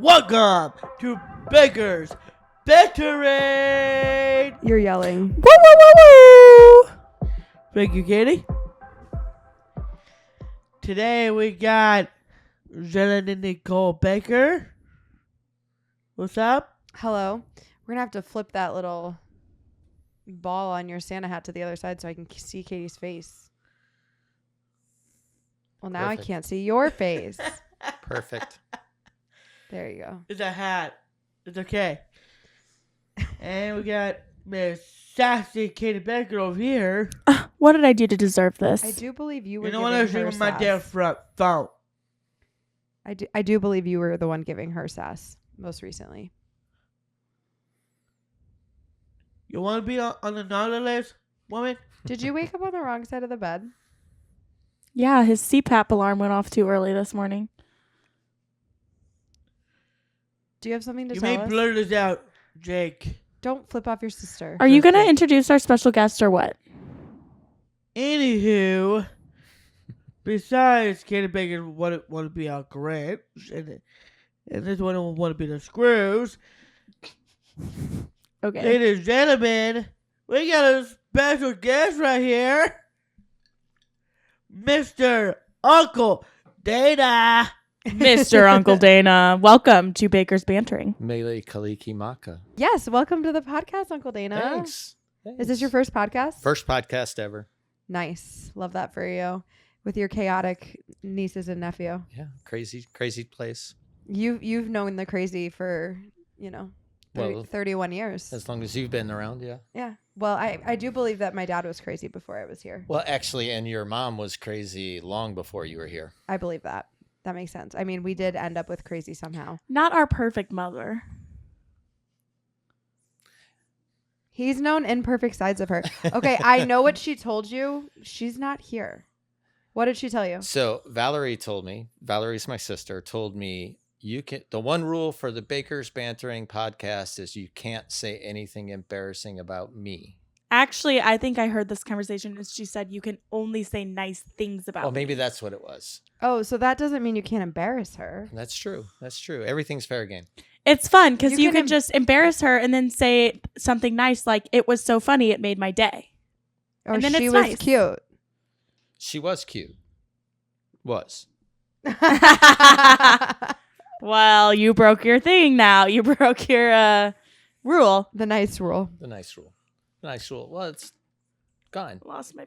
Welcome to Baker's Banter. You're yelling. Woo, woo, woo, woo. Thank you, Katie. Today we got Jenna and Nicole Baker. What's up? Hello. We're going to have to flip that little ball on your Santa hat to the other side so I can see Katie's face. Well, now Perfect. I can't see your face. Perfect. There you go. It's a hat. It's okay. And we got Miss Sassy Katie Baker over here. What did I do to deserve this? I do believe you were You know giving what I was her doing my sass. damn front phone. I do believe you were the one giving her sass most recently. You want to be on the naughty list, woman? Did you wake up on the wrong side of the bed? Yeah, his CPAP alarm went off too early this morning. Do you have something to You tell may us? blur this out, Jake. Don't flip off your sister. Are you going to Okay. introduce our special guest or what? Anywho, besides Katie Baker want to be our Grinch, and this one want to be the Screws. Okay. Ladies and gentlemen, we got a special guest right here, Mr. Uncle Dana. Mr. Uncle Dana, welcome to Baker's Bantering. Mele Kaliki Maka. Yes, welcome to the podcast, Uncle Dana. Thanks. Is this your first podcast? First podcast ever? Nice. Love that for you. With your chaotic nieces and nephew. Yeah. Crazy place. You've known the crazy for, 31 years. As long as you've been around, yeah. Yeah. Well, I do believe that my dad was crazy before I was here. Well, actually, and your mom was crazy long before you were here. I believe that. That makes sense. I mean, we did end up with crazy somehow. Not our perfect mother. He's known imperfect sides of her. Okay, I know what she told you. She's not here. What did she tell you? So Valerie's my sister, told me the one rule for the Baker's Bantering podcast is you can't say anything embarrassing about me. Actually, I think I heard this conversation and she said you can only say nice things about Well, maybe me. that's what it was. Oh, so that doesn't mean you can't embarrass her. That's true. Everything's fair game. It's fun because You you can can just embarrass her and then say something nice like, it was so funny, it made my day. Or And then she it's was nice. cute. She was cute. Was. Well, you broke your thing now. You broke your rule. The nice rule. The nice rule. Well, it's gone. Lost my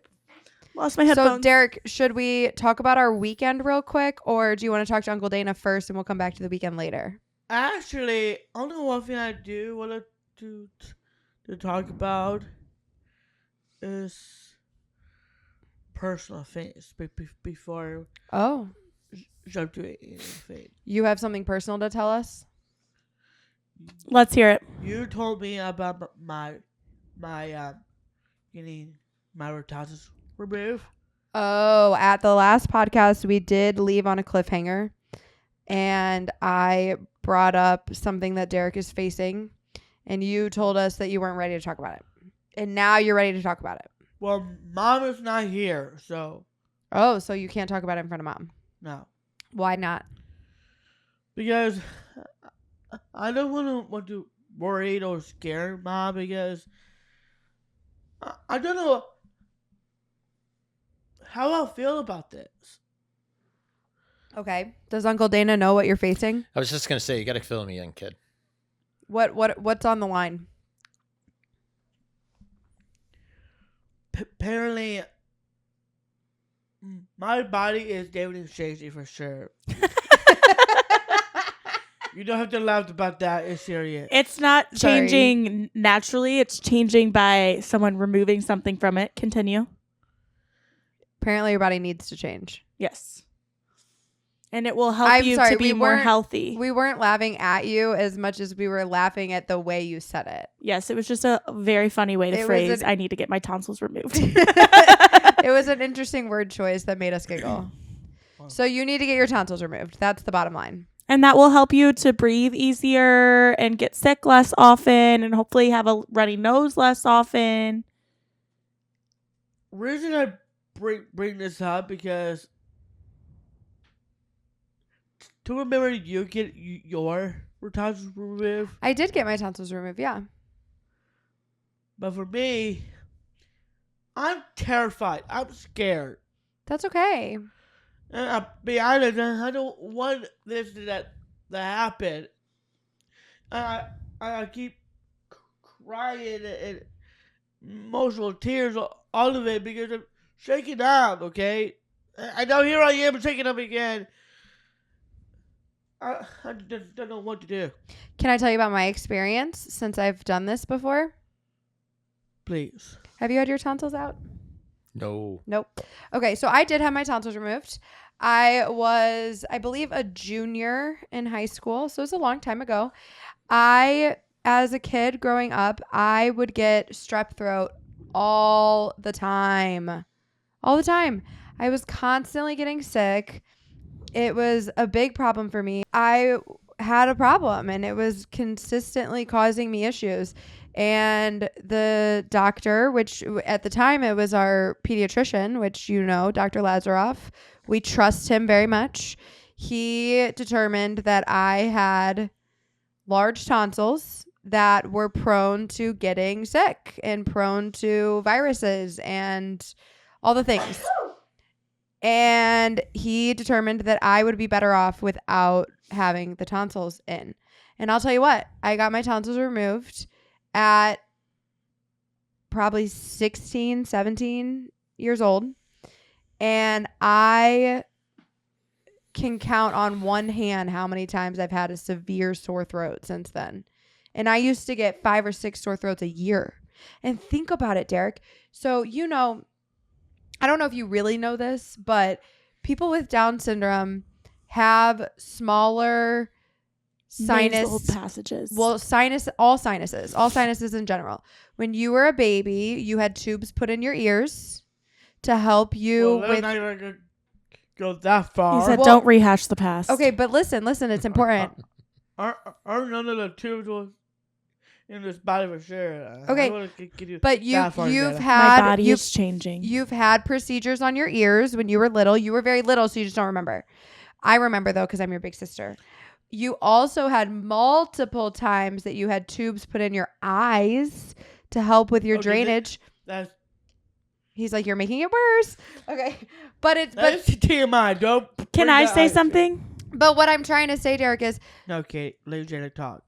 headphones. So, Derek, should we talk about our weekend real quick, or do you want to talk to Uncle Dana first and we'll come back to the weekend later? Actually, only one thing I do want to talk about is personal things before Oh, jump to anything. you have something personal to tell us? Let's hear it. You told me about my getting my retardants removed. Oh, at the last podcast, we did leave on a cliffhanger, and I brought up something that Derek is facing, and you told us that you weren't ready to talk about it. And now you're ready to talk about it. Well, Mom is not here, so Oh, so you can't talk about it in front of Mom. no. Why not? Because I don't want to worry or scare Mom because I don't know how I feel about this. Okay. Does Uncle Dana know what you're facing? I was just going to say, you got to fill me in, kid. What's on the line? Apparently, my body is David Shady for sure. You don't have to laugh about that. It's serious. It's not Sorry. changing naturally. It's changing by someone removing something from it. Continue. Apparently, your body needs to change. Yes. And it will help I'm you sorry, to be we more weren't- healthy. We weren't laughing at you as much as we were laughing at the way you said it. Yes, it was just a very funny way It to was phrase, an- I need to get my tonsils removed. It was an interesting word choice that made us giggle. So you need to get your tonsils removed. That's the bottom line. And that will help you to breathe easier and get sick less often and hopefully have a runny nose less often. Reason I bring this up because to remember you get your your tonsils removed? I did get my tonsils removed, yeah. But for me, I'm terrified. I'm scared. That's okay. And I'll be honest, I don't want this to happen. I keep crying and emotional tears, all of it, because I'm shaking out, okay? I know here I am shaking up again. I just don't know what to do. Can I tell you about my experience since I've done this before? Please. Have you had your tonsils out? No. Nope. Okay, so I did have my tonsils removed. I was, I believe, a junior in high school, so it was a long time ago. As a kid growing up, I would get strep throat all the time. All the time. I was constantly getting sick. It was a big problem for me. I had a problem, and it was consistently causing me issues. And the doctor, which at the time it was our pediatrician, which you know, Dr. Lazaroff, we trust him very much. He determined that I had large tonsils that were prone to getting sick and prone to viruses and all the things. And he determined that I would be better off without having the tonsils in. And I'll tell you what, I got my tonsils removed at probably 16, 17 years old. And I can count on one hand how many times I've had a severe sore throat since then. And I used to get 5 or 6 sore throats a year. And think about it, Derek. So, you know, I don't know if you really know this, but people with Down syndrome have smaller Nasal passages. Well, all sinuses in general. When you were a baby, you had tubes put in your ears to help you Well, with. I'm not gonna go that far. He said, Well- "Don't rehash the past." Okay, but listen, it's important. Are none of the tubes was in this body for sure? Okay, I wanna get you But that far you've together. My had body is changing. you've had procedures on your ears when you were little. You were very little, so you just don't remember. I remember though, because I'm your big sister. You also had multiple times that you had tubes put in your eyes to help with your Okay, drainage. That's He's like, you're making it worse. Okay, but that's TMI. Don't. Can bring I that say out. something? but what I'm trying to say, Derek, is No, Kate. Let Jenna talk.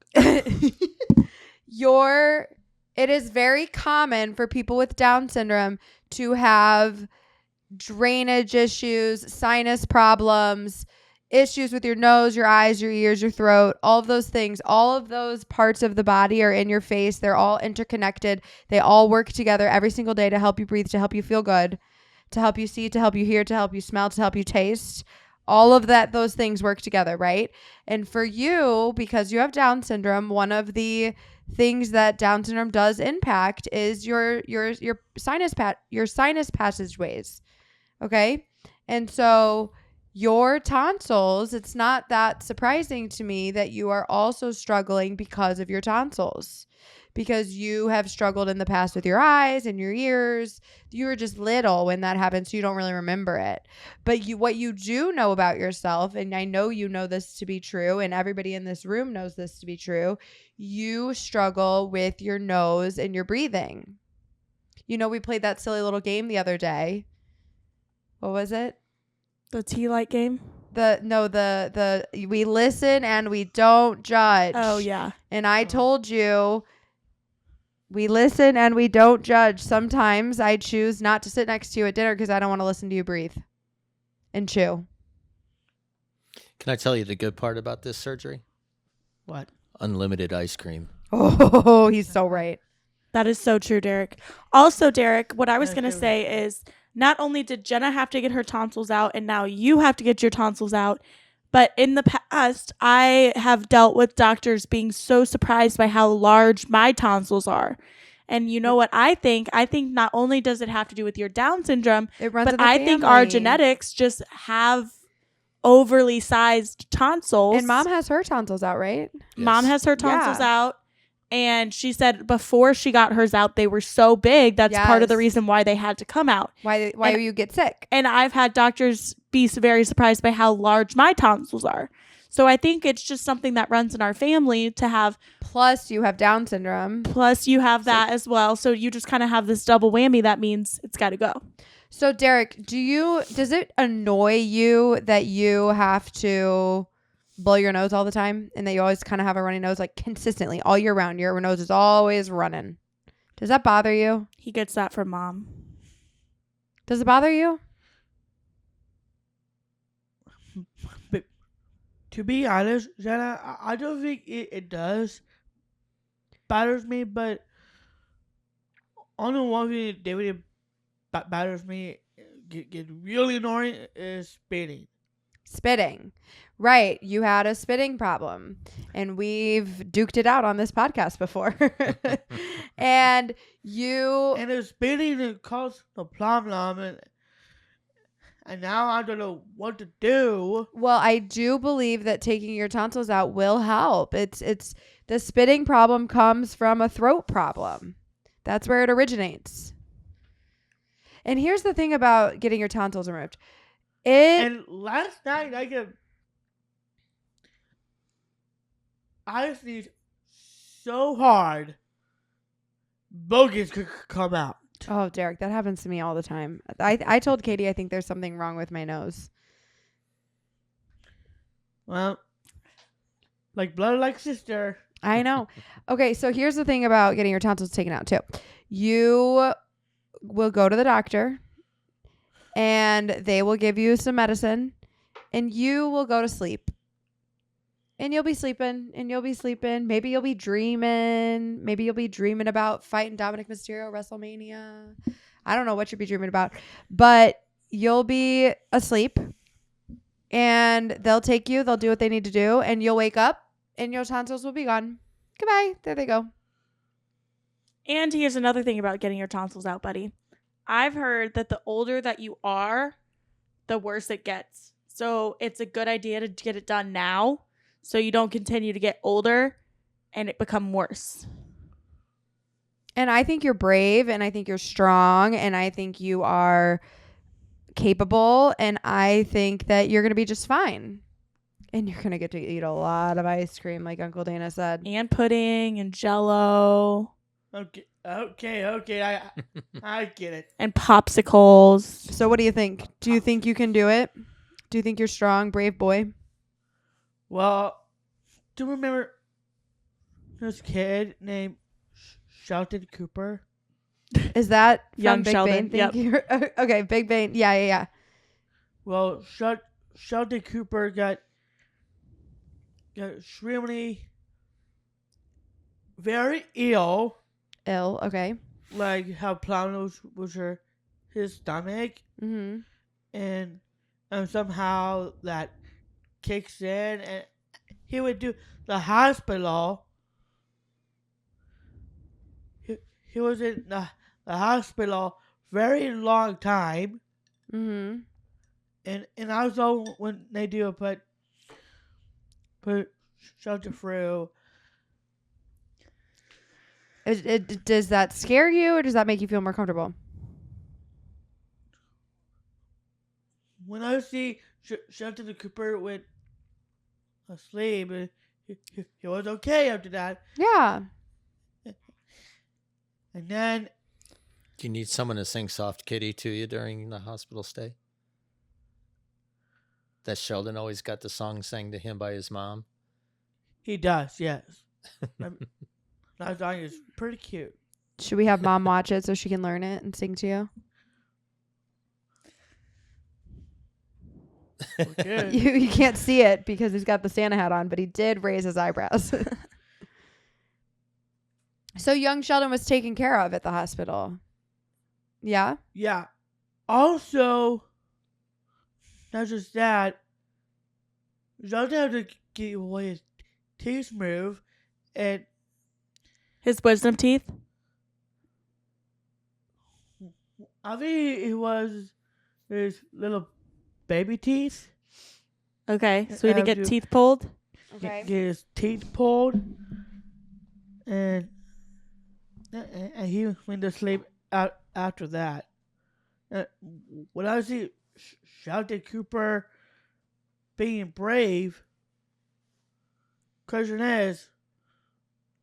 it is very common for people with Down syndrome to have drainage issues, sinus problems, issues with your nose, your eyes, your ears, your throat, all of those things. All of those parts of the body are in your face. They're all interconnected. They all work together every single day to help you breathe, to help you feel good, to help you see, to help you hear, to help you smell, to help you taste. All of those things work together, right? And for you, because you have Down syndrome, one of the things that Down syndrome does impact is your sinus passageways. Okay? And so your tonsils, it's not that surprising to me that you are also struggling because of your tonsils, because you have struggled in the past with your eyes and your ears. You were just little when that happened, so you don't really remember it. But what you do know about yourself, and I know you know this to be true, and everybody in this room knows this to be true, you struggle with your nose and your breathing. You know, we played that silly little game the other day. What was it? The tea light game. We listen and we don't judge. Oh yeah. And I told you, we listen and we don't judge. Sometimes I choose not to sit next to you at dinner because I don't want to listen to you breathe and chew. Can I tell you the good part about this surgery? What? Unlimited ice cream. Oh, he's so right. That is so true, Derek. Also, Derek, what I was Yeah, going to sure. say is not only did Jenna have to get her tonsils out and now you have to get your tonsils out, but in the past, I have dealt with doctors being so surprised by how large my tonsils are. And you know what I think? I think not only does it have to do with your Down syndrome, It runs in but the I think our family. genetics just have overly sized tonsils. And mom has her tonsils out, right? Mom Yes. has her tonsils Yeah. out. And she said before she got hers out, they were so big. That's part of the Yes. reason why they had to come out. Why And- you get sick? And I've had doctors be very surprised by how large my tonsils are. So I think it's just something that runs in our family to have. Plus, you have Down syndrome. Plus, you have that as well. So you just kind of have this double whammy. That means it's got to go. So, Derek, does it annoy you that you have to blow your nose all the time and that you always kind of have a runny nose, like consistently all year round? Your nose is always running. Does that bother you? He gets that from mom. Does it bother you? But to be honest, Jenna, I don't think it does bothers me, but on the one thing that really bothers me, get really annoying is spitting. Spitting. Right. You had a spitting problem and we've duked it out on this podcast before. And the spitting that caused the problem, and now I don't know what to do. Well, I do believe that taking your tonsils out will help. It's the spitting problem comes from a throat problem. That's where it originates. And here's the thing about getting your tonsils removed. And last night I sneezed so hard, boogers could come out. Oh, Derek, that happens to me all the time. I told Katie I think there's something wrong with my nose. Well, like blood like sister. I know. Okay, so here's the thing about getting your tonsils taken out too. You will go to the doctor and they will give you some medicine and you will go to sleep. And you'll be sleeping and you'll be sleeping. Maybe you'll be dreaming. Maybe you'll be dreaming about fighting Dominic Mysterio WrestleMania. I don't know what you'll be dreaming about, but you'll be asleep and they'll take you. They'll do what they need to do and you'll wake up and your tonsils will be gone. Goodbye. There they go. And here's another thing about getting your tonsils out, buddy. I've heard that the older that you are, the worse it gets. So it's a good idea to get it done now so you don't continue to get older and it become worse. And I think you're brave and I think you're strong and I think you are capable and I think that you're going to be just fine. And you're going to get to eat a lot of ice cream like Uncle Dana said. And pudding and Jell-O. Okay, I get it. And popsicles. So what do you think? Do you think you can do it? Do you think you're strong, brave boy? Well, do you remember this kid named Sheldon Cooper? Is that from Young Big Sheldon, Bang? Thank you. Okay, Big Bang. Yeah. Well, Sheldon Cooper got extremely very ill. Ill. Okay. Like how Plano was his stomach, Mm-hmm. and somehow that kicks in, and he would do the hospital. He was in the hospital very long time, Mm-hmm. and also when they do put shelter through. Does that scare you or does that make you feel more comfortable? When I see Sheldon Cooper went asleep, he was okay after that. Yeah. And then Do you need someone to sing Soft Kitty to you during the hospital stay? That Sheldon always got the song sang to him by his mom? he does, yes. That song is pretty cute. Should we have mom watch it so she can learn it and sing to you? Okay. You can't see it because he's got the Santa hat on, but he did raise his eyebrows. So young Sheldon was taken care of at the hospital. Yeah? Yeah. Also, not just that, Sheldon had to get away his teeth moved, and His wisdom teeth. I think it was his little baby teeth. Okay. So we had to get Have to- teeth pulled. Okay. Get his teeth pulled, and he went to sleep out after that. When I see Sheldon Cooper being brave, question is,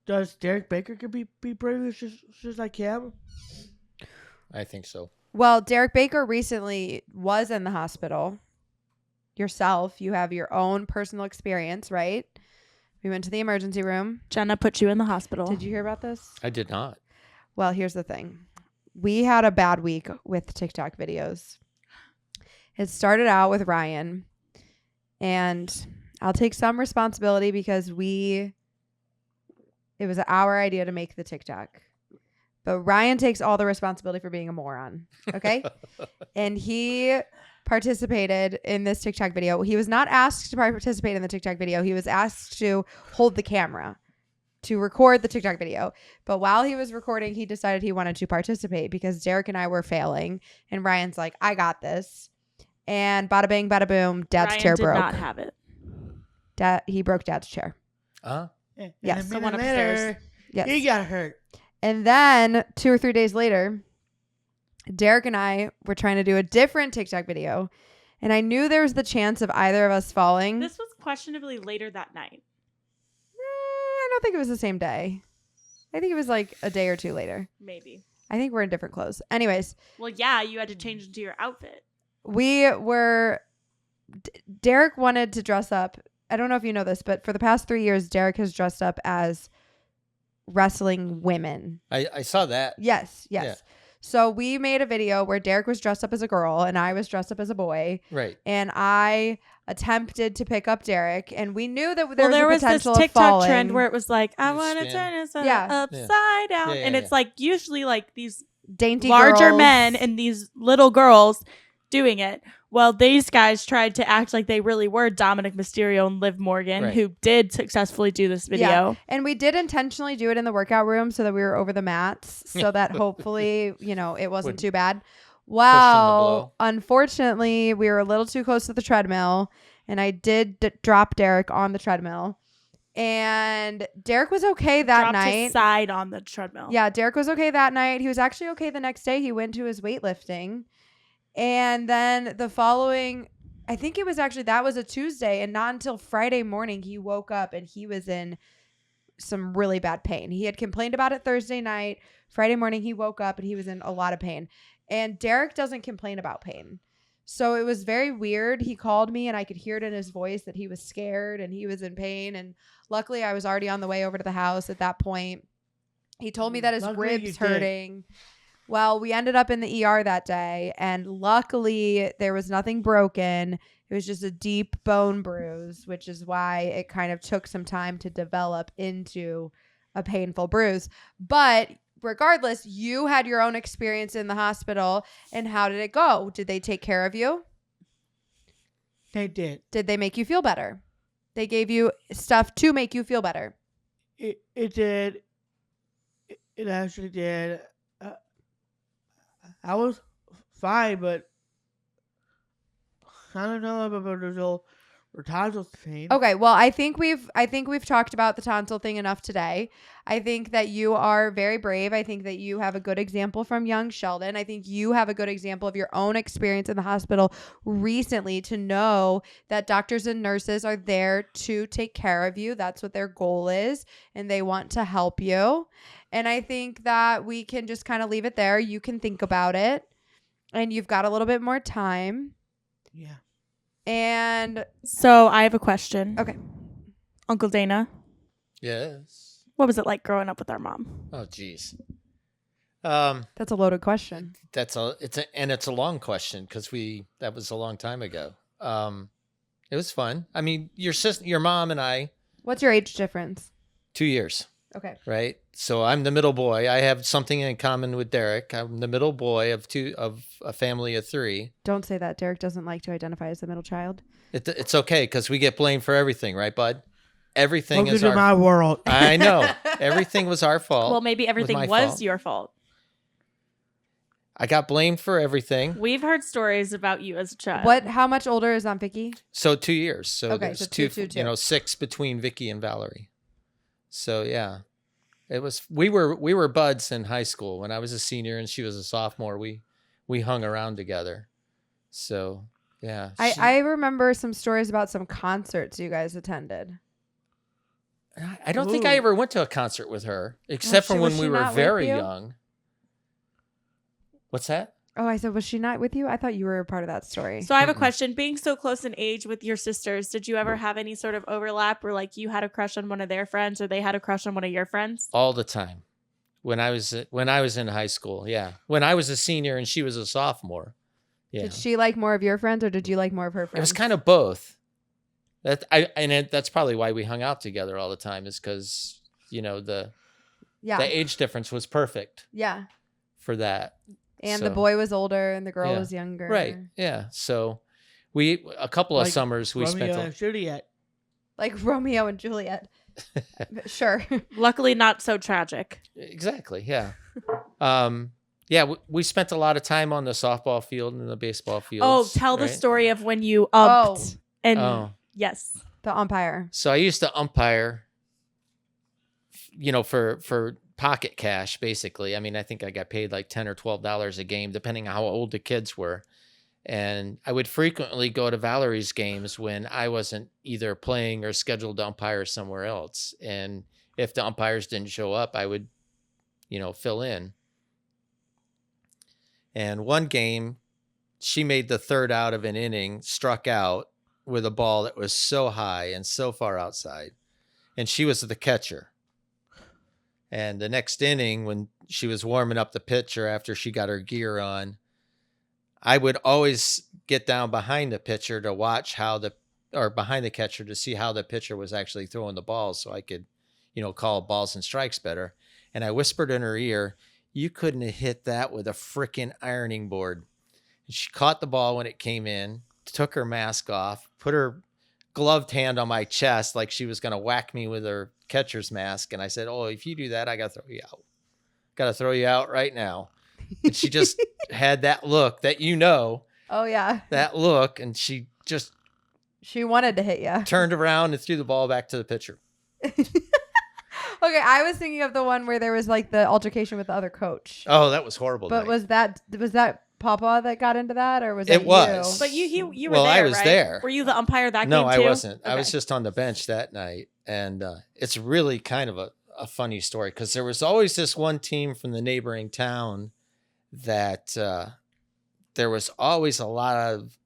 does Derek Baker could be brave just like him? I think so. Well, Derek Baker recently was in the hospital. Yourself, you have your own personal experience, right? We went to the emergency room. Jenna put you in the hospital. Did you hear about this? I did not. Well, here's the thing. We had a bad week with TikTok videos. It started out with Ryan, and I'll take some responsibility because it was our idea to make the TikTok. But Ryan takes all the responsibility for being a moron, okay? And he participated in this TikTok video. He was not asked to participate in the TikTok video. He was asked to hold the camera to record the TikTok video. But while he was recording, he decided he wanted to participate because Derek and I were failing. And Ryan's like, I got this. And bada bang, bada boom, Dad's Ryan chair did broke. not have it. He broke Dad's chair. Uh-huh. And Yes. a Someone minute upstairs. later, Yes. he got hurt. And then 2 or 3 days later, Derek and I were trying to do a different TikTok video. And I knew there was the chance of either of us falling. This was questionably later that night. I don't think it was the same day. I think it was like a day or two later. Maybe. I think we're in different clothes. Anyways, Well, yeah, you had to change into your outfit. Derek wanted to dress up. I don't know if you know this, but for the past 3 years, Derek has dressed up as wrestling women. I saw that. Yes. Yeah. So we made a video where Derek was dressed up as a girl and I was dressed up as a boy. Right. And I attempted to pick up Derek, and we knew that there Well, there was was a this potential of TikTok falling. trend where it was like, I You want to spin. turn this Yeah. upside down. Yeah, and yeah. it's like usually like these dainty larger girls. men and these little girls doing it. Well, these guys tried to act like they really were Dominic Mysterio and Liv Morgan, Right. who did successfully do this video. Yeah. And we did intentionally do it in the workout room so that we were over the mats, so that hopefully, it wasn't Would too bad. blow. Well, unfortunately, we were a little too close to the treadmill, and I did drop Derek on the treadmill. And Derek was okay that Dropped night. his side on the treadmill. Yeah, Derek was okay that night. He was actually okay the next day. He went to his weightlifting. And then the following, I think it was actually, that was a Tuesday, and not until Friday morning he woke up and he was in some really bad pain. He had complained about it Thursday night. Friday morning he woke up and he was in a lot of pain. And Derek doesn't complain about pain. So it was very weird. He called me and I could hear it in his voice that he was scared and he was in pain. And luckily I was already on the way over to the house at that point. He told me that his Luckily you ribs did. hurting. Well, we ended up in the ER that day, and luckily there was nothing broken. It was just a deep bone bruise, which is why it kind of took some time to develop into a painful bruise. But regardless, you had your own experience in the hospital, and how did it go? Did they take care of you? They did. Did they make you feel better? They gave you stuff to make you feel better. It did. It actually did. I was fine, but I don't know about the whole tonsil thing. Okay, well, I think we've talked about the tonsil thing enough today. I think that you are very brave. I think that you have a good example from young Sheldon. I think you have a good example of your own experience in the hospital recently to know that doctors and nurses are there to take care of you. That's what their goal is, and they want to help you. And I think that we can just kind of leave it there. You can think about it, and you've got a little bit more time. Yeah. And So I have a question. okay. Uncle Dana, Yes. what was it like growing up with our mom? Oh, geez. That's a loaded question. It's a long question because that was a long time ago. It was fun. I mean, your mom and I, What's your age difference? 2 years, Okay. right? So I'm the middle boy. I have something in common with Derek. I'm the middle boy of a family of 3. Don't say that. Derek doesn't like to identify as the middle child. It's okay because we get blamed for everything, right, bud? Everything Welcome is to our. my world. I know everything was our fault. Well, maybe everything my was fault. your fault. I got blamed for everything. We've heard stories about you as a child. How much older is Aunt Vicky? So 2 years. So Okay, there's so two, two, two. 6 between Vicky and Valerie. So yeah, it was. We were buds in high school. When I was a senior and she was a sophomore, we hung around together. So yeah, I remember some stories about some concerts you guys attended. I don't think I Ooh. ever went to a concert with her, except for was when she we were not with very you? young. What's that? Oh, I said, was she not with you? I thought you were a part of that story. So I have a question. Being so close in age with your sisters, did you ever have any sort of overlap where like you had a crush on one of their friends or they had a crush on one of your friends? All the time. When I was in high school, yeah. When I was a senior and she was a sophomore, yeah. Did she like more of your friends or did you like more of her It friends? was kind of both. That's probably why we hung out together all the time, is because the yeah. age difference was perfect Yeah. for that. And So- the boy was older and the girl Yeah. was younger. Right. Yeah. So a couple of Like summers we Romeo spent. and Juliet. Like Romeo and Juliet. Sure. Luckily, not so tragic. Exactly. Yeah. Yeah. We spent a lot of time on the softball field and the baseball field. Oh, tell the right? story of when you umped. Oh. And Oh. yes. The umpire. So I used to umpire, for pocket cash, basically. I mean, I think I got paid like $10 or $12 a game, depending on how old the kids were. And I would frequently go to Valerie's games when I wasn't either playing or scheduled to umpire somewhere else. And if the umpires didn't show up, I would, fill in. And one game, she made the third out of an inning, struck out with a ball that was so high and so far outside. And she was the catcher. And the next inning, when she was warming up the pitcher after she got her gear on, I would always get down behind the pitcher to watch behind the catcher to see how the pitcher was actually throwing the balls so I could, call balls and strikes better. And I whispered in her ear, "You couldn't have hit that with a frickin' ironing board." And she caught the ball when it came in, took her mask off, put her gloved hand on my chest like she was going to whack me with her catcher's mask. And I said, "Oh, if you do that, I got to throw you out. Got to throw you out right now." And she just had that look that, Oh, yeah. that look. And she just She wanted to hit you. turned around and threw the ball back to the pitcher. Okay, I was thinking of the one where there was like the altercation with the other coach. Oh, that was horrible. But night. was that Papa that got into that, or was It it was. you? But you were Well, there, I was right? there. Were you the umpire that No, game I too? wasn't. I was Okay. just on the bench that night. And it's really kind of a funny story because there was always this one team from the neighboring town that there was always a lot of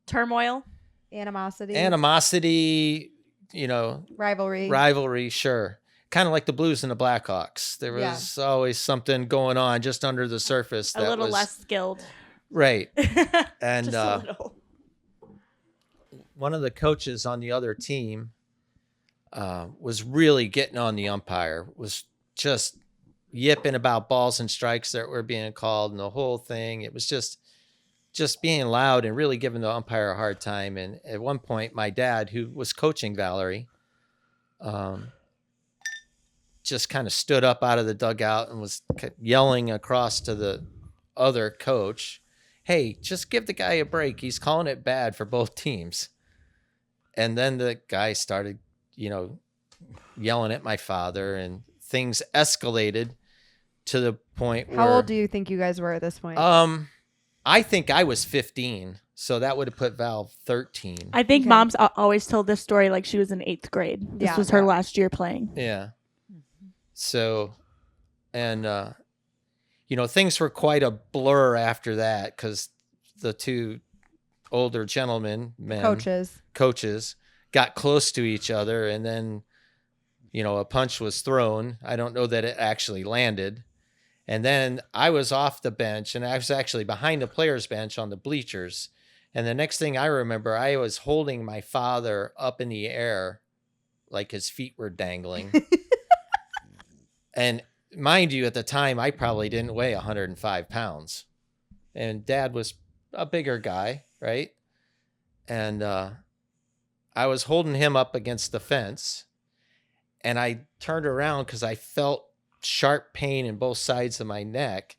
turmoil. Animosity, rivalry, sure. Kind of like the Blues and the Blackhawks. There was always something going on just under the surface. A little less skilled. Right. And Just a little. one of the coaches on the other team was really getting on the umpire, was just yipping about balls and strikes that were being called and the whole thing. It was just being loud and really giving the umpire a hard time. And at one point, my dad, who was coaching Valerie, just kind of stood up out of the dugout and was yelling across to the other coach, "Hey, just give the guy a break. He's calling it bad for both teams." And then the guy started, yelling at my father, and things escalated to the point where... How old do you think you guys were at this point? I think I was 15, so that would have put Val 13. I think Okay. Mom's always told this story like she was in 8th grade. This Yeah. was her last year playing. Yeah. So, and, things were quite a blur after that because the two older coaches got close to each other, and then, a punch was thrown. I don't know that it actually landed. And then I was off the bench, and I was actually behind the players' bench on the bleachers. And the next thing I remember, I was holding my father up in the air like his feet were dangling. And mind you, at the time, I probably didn't weigh 105 pounds. And Dad was a bigger guy, right? And I was holding him up against the fence. And I turned around because I felt sharp pain in both sides of my neck.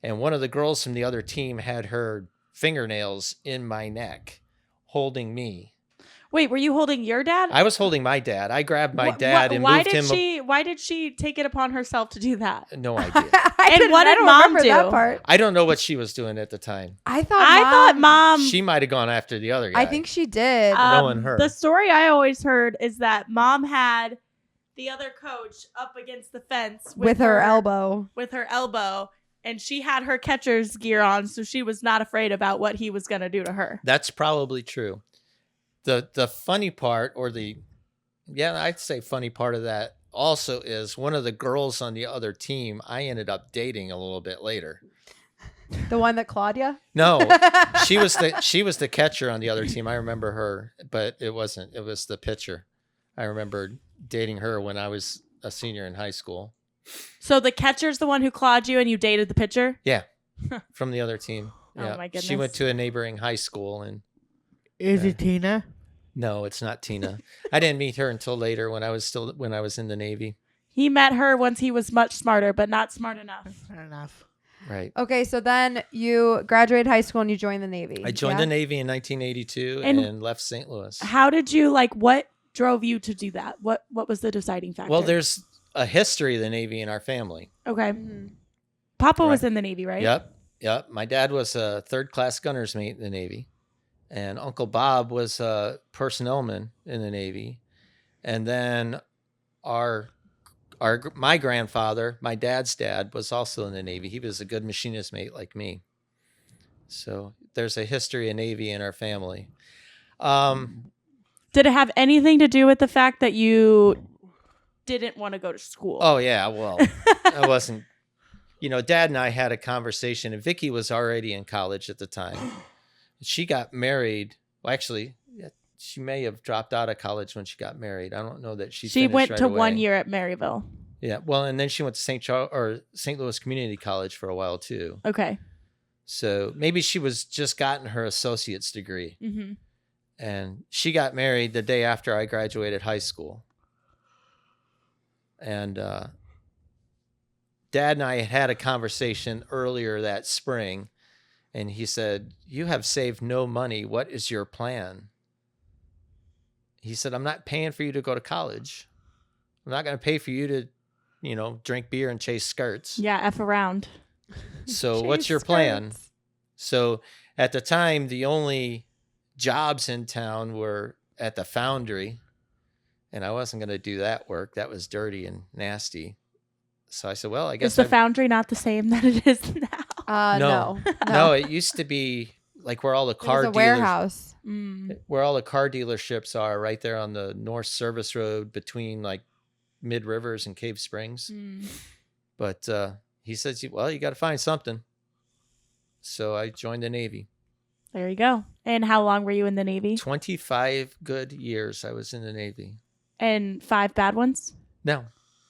And one of the girls from the other team had her fingernails in my neck, holding me. Wait, were you holding your dad? I was holding my dad. I grabbed my dad and moved him. Why did she take it upon herself to do that? No idea. what did don't Mom remember do? That part. I don't know what she was doing at the time. I I thought thought Mom. She might have gone after the other guy. I think she did. Knowing her. The story I always heard is that Mom had the other coach up against the fence with her elbow. With her elbow. And she had her catcher's gear on, so she was not afraid about what he was going to do to her. That's probably true. The funny part, I'd say funny part of that also is one of the girls on the other team I ended up dating a little bit later. The one that clawed you? No, she was the catcher on the other team. I remember her, but it wasn't. It was the pitcher. I remember dating her when I was a senior in high school. So the catcher's the one who clawed you and you dated the pitcher? Yeah, from the other team. Yeah. Oh, my goodness. She went to a neighboring high school. And Is it Tina? no, it's not Tina. I didn't meet her until later when I was in the Navy. He met her once he was much smarter, but not smart enough. Fair enough. Right. Okay, so then you graduated high school and you joined the Navy. I joined the Navy in 1982 and left St. Louis. How did you, what drove you to do that? What was the deciding factor? Well, there's a history of the Navy in our family. Okay. Mhm. Papa was in the Navy, right? Yep. My dad was a third-class gunner's mate in the Navy, and Uncle Bob was a personnelman in the Navy. And then my grandfather, my dad's dad, was also in the Navy. He was a good machinist mate like me. So there's a history of Navy in our family. Did it have anything to do with the fact that you didn't want to go to school? Oh, yeah. Well, I wasn't. Dad and I had a conversation, and Vicky was already in college at the time. She got married. Well, actually, she may have dropped out of college when she got married. I don't know that she went right to away. 1 year at Maryville. Yeah. Well, and then she went to St. Louis Community College for a while too. Okay. So maybe she was just gotten her associate's degree. Mm-hmm. And she got married the day after I graduated high school. And Dad and I had a conversation earlier that spring, and he said, "You have saved no money. What is your plan?" He said, "I'm not paying for you to go to college. I'm not going to pay for you to, drink beer and chase skirts. Yeah, F around. So Chase what's your plan?" skirts. So at the time, the only jobs in town were at the foundry, and I wasn't going to do that work. That was dirty and nasty. So I said, well, I guess Is the foundry not the same that it is now? No. No, it used to be like where all the It car was a dealers, warehouse. where all the car dealerships are, right there on the North Service Road between like Mid Rivers and Cave Springs. But he says, well, you got to find something. So I joined the Navy. There you go. And how long were you in the Navy? 25 good years I was in the Navy. And 5 bad ones? No,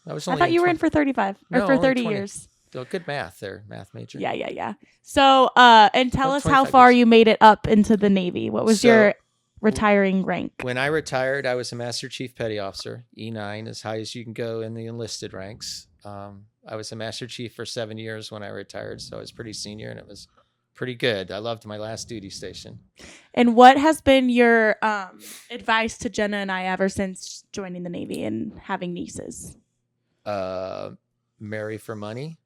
I was I only thought you were in 20 for 35 or No, for only 30 20. years. So good math there, math major. Yeah. So, and tell About us how 25 far years. you made it up into the Navy. What was So, your retiring rank? When I retired, I was a Master Chief Petty Officer, E9, as high as you can go in the enlisted ranks. I was a Master Chief for 7 years when I retired, so I was pretty senior, and it was pretty good. I loved my last duty station. And what has been your advice to Jenna and I ever since joining the Navy and having nieces? Marry for money?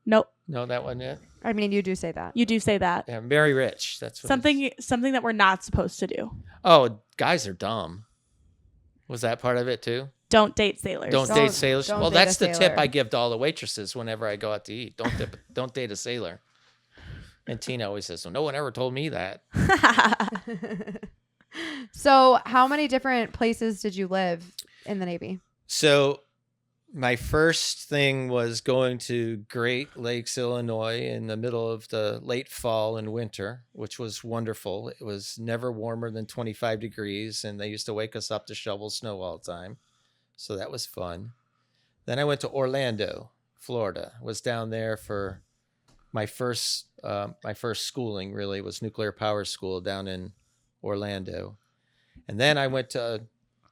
Nope. No, that wasn't it. I mean, you do say that. You do say that. Yeah, marry rich. That's what Something that we're not supposed to do. Oh, guys are dumb. Was that part of it too? Don't date sailors. Don't date sailors. don't Well, date that's a the tip sailor. I give to all the waitresses whenever I go out to eat. Don't date a sailor. And Tina always says, "Well, no one ever told me that." So, how many different places did you live in the Navy? So my first thing was going to Great Lakes, Illinois in the middle of the late fall and winter, which was wonderful. It was never warmer than 25 degrees, and they used to wake us up to shovel snow all the time. So that was fun. Then I went to Orlando, Florida. Was down there for my first schooling, really, was nuclear power school down in Orlando. And then I went to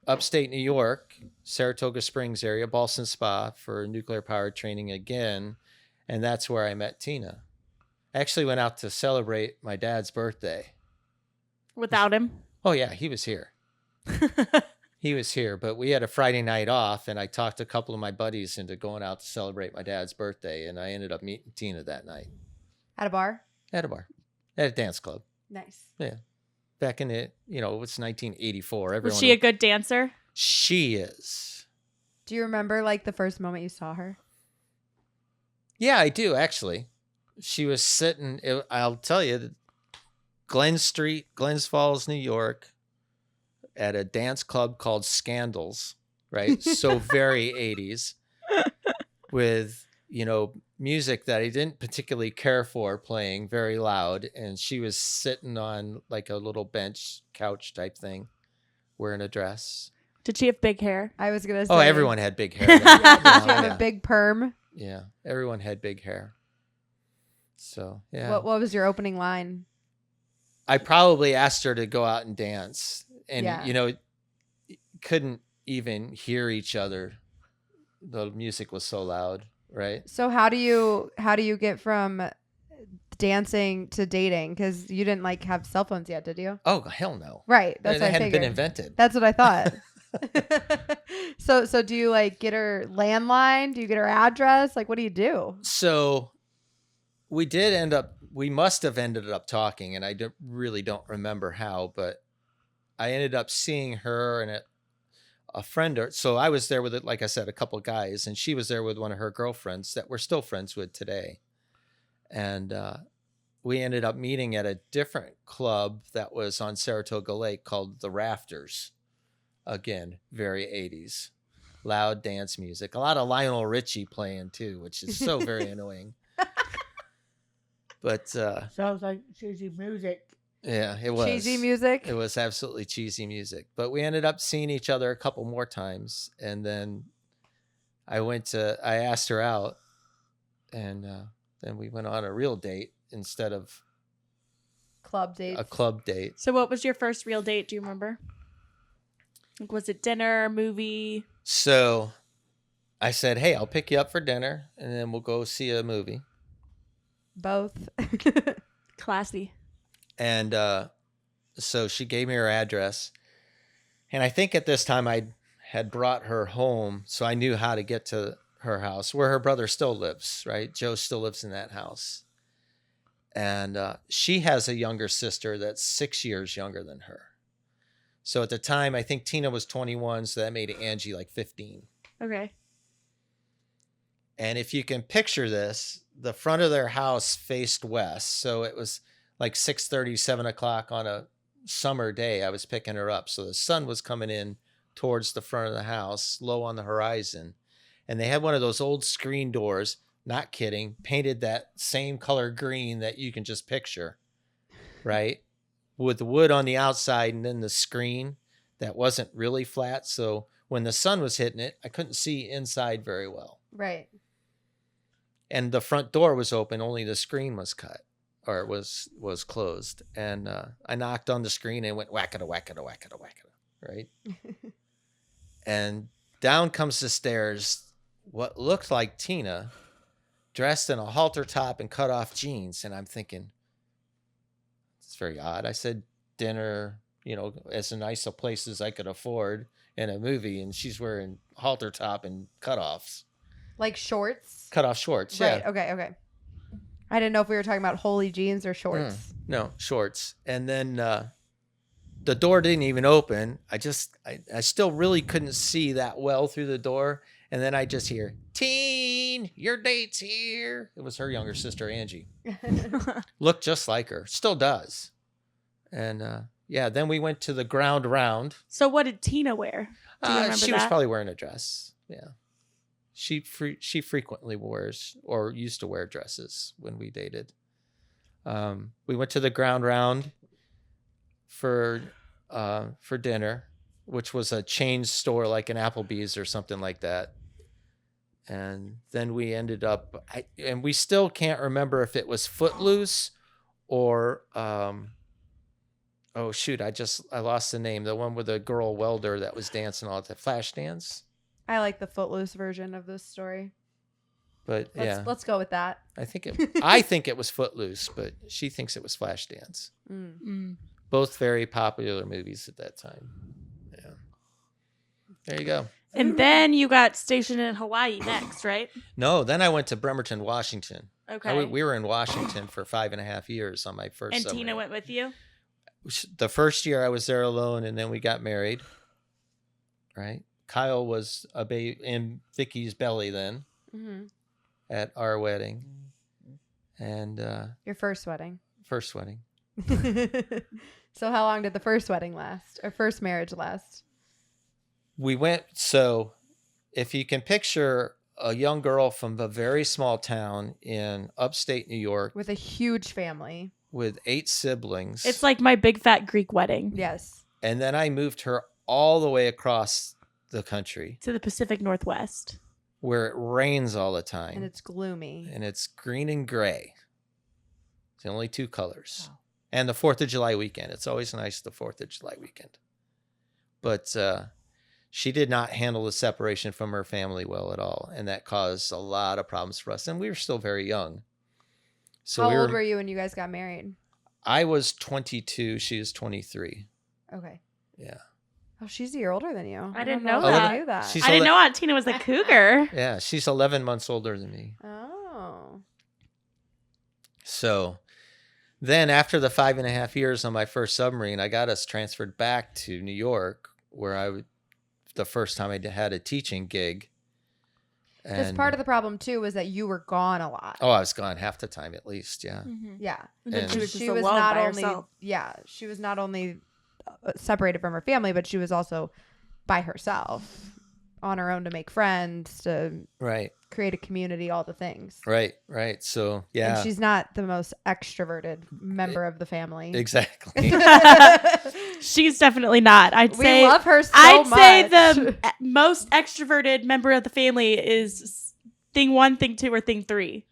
upstate New York, Saratoga Springs area, Ballston Spa for nuclear power training again. And that's where I met Tina. I actually went out to celebrate my dad's birthday. Without him. Oh, yeah, he was here. He was here, but we had a Friday night off, and I talked a couple of my buddies into going out to celebrate my dad's birthday, and I ended up meeting Tina that night. At a bar? At a bar. At a dance club. Nice. Yeah. Back in it was 1984. Was Everyone she a good dancer? She is. Do you remember like the first moment you saw her? Yeah, I do actually. She was sitting. I'll tell you, Glen Street, Glens Falls, New York, at a dance club called Scandals. Right, so very 80s, with music that I didn't particularly care for playing very loud, and she was sitting on like a little bench couch type thing, wearing a dress. Did she have big hair? I was gonna say. Oh, everyone had big hair. Did she have Yeah. a big perm? Yeah, everyone had big hair. So yeah, What was your opening line? I probably asked her to go out and dance, and Yeah. couldn't even hear each other. The music was so loud, right? So how do you get from dancing to dating? Because you didn't like have cell phones yet, did you? Oh hell no! Right. That's They what I hadn't been figured. invented. That's what I thought. So do you like get her landline? Do you get her address? Like, what do you do? So we must have ended up talking, and I really don't remember how, but I ended up seeing her and a friend. So I was there with, like I said, a couple guys, and she was there with one of her girlfriends that we're still friends with today. And we ended up meeting at a different club that was on Saratoga Lake called The Rafters. Again, very 80s. Loud dance music. A lot of Lionel Richie playing too, which is so very annoying. But Sounds like cheesy music. yeah, it was Cheesy music. It was absolutely cheesy music. But we ended up seeing each other a couple more times, and then I asked her out, and then we went on a real date instead of Club dates. a club date. So what was your first real date? Do you remember? Like, was it dinner, movie? So I said, "Hey, I'll pick you up for dinner, and then we'll go see a movie." Both. Classy. And so she gave me her address, and I think at this time I had brought her home, so I knew how to get to her house, where her brother still lives. Right, Joe still lives in that house, and she has a younger sister that's 6 years younger than her. So at the time, I think Tina was 21, so that made Angie like 15. Okay. And if you can picture this, the front of their house faced west. So it was like 6:30, 7 o'clock on a summer day. I was picking her up. So the sun was coming in towards the front of the house, low on the horizon. And they had one of those old screen doors, not kidding, painted that same color green that you can just picture, right? With the wood on the outside and then the screen that wasn't really flat. So when the sun was hitting it, I couldn't see inside very well. Right. And the front door was open, only the screen was cut, or it was closed. And I knocked on the screen and went whack-a-da, whack-a-da, whack-a-da, whack-a-da, right? And down comes the stairs what looked like Tina, dressed in a halter top and cut off jeans. And I'm thinking, it's very odd. I said dinner, as nice a place as I could afford in a movie, and she's wearing halter top and cutoffs. Like shorts. Cut off shorts, Right. yeah. Okay. I didn't know if we were talking about holy jeans or shorts. No, shorts. And then the door didn't even open. I still really couldn't see that well through the door. And then I just hear, "Teen, your date's here." It was her younger sister, Angie. Looked just like her. Still does. And then we went to the ground round. So what did Tina wear? Do you remember She was that? probably wearing a dress. Yeah. She frequently wears or used to wear dresses when we dated. We went to the ground round for dinner, which was a chain store like an Applebee's or something like that. And then we ended up, and we still can't remember if it was Footloose or oh shoot, I lost the name. The one with the girl welder that was dancing all the Flashdance. I like the Footloose version of this story. But Let's go with that. I think it was Footloose, but she thinks it was Flashdance. Both very popular movies at that time. Yeah. There you go. And then you got stationed in Hawaii next, right? No, then I went to Bremerton, Washington. Okay. We were in Washington for 5.5 years on my first And summer. Tina went with you? The first year I was there alone, and then we got married. Right? Kyle was a baby in Vicky's belly then Mm-hmm. at our wedding, and Your first wedding. first wedding. So how long did the first wedding last, or first marriage last? We went. So, if you can picture a young girl from a very small town in upstate New York With a huge family. with 8 siblings, It's like my big fat Greek wedding Yes. and then I moved her all the way across the country to the Pacific Northwest. where it rains all the time And it's gloomy. and it's green and gray. It's the only 2 colors. Wow. And the 4th of July weekend. It's always nice the 4th of July weekend. But she did not handle the separation from her family well at all. And that caused a lot of problems for us. And we were still very young. So How old were you when you guys got married? I was 22. She was 23. Okay. Yeah. Oh, she's a year older than you. I didn't don't know if I that. knew that. She's I didn't know Aunt Tina was a cougar. Yeah. She's 11 months older than me. Oh. So then after the 5.5 years on my first submarine, I got us transferred back to New York, where the first time I had a teaching gig. Because part of the problem too was that you were gone a lot. I was gone half the time at least. Yeah. Yeah. And then And- she was just She was alone not by only herself. she was not only separated from her family, but she was also by herself on her own to make friends, to Right. create a community, all the things. Right. Right. So yeah. And she's not the most extroverted member of the family. Exactly. She's definitely not. I'd We say love her so I'd much. say the most extroverted member of the family is thing 1, thing 2, or thing 3.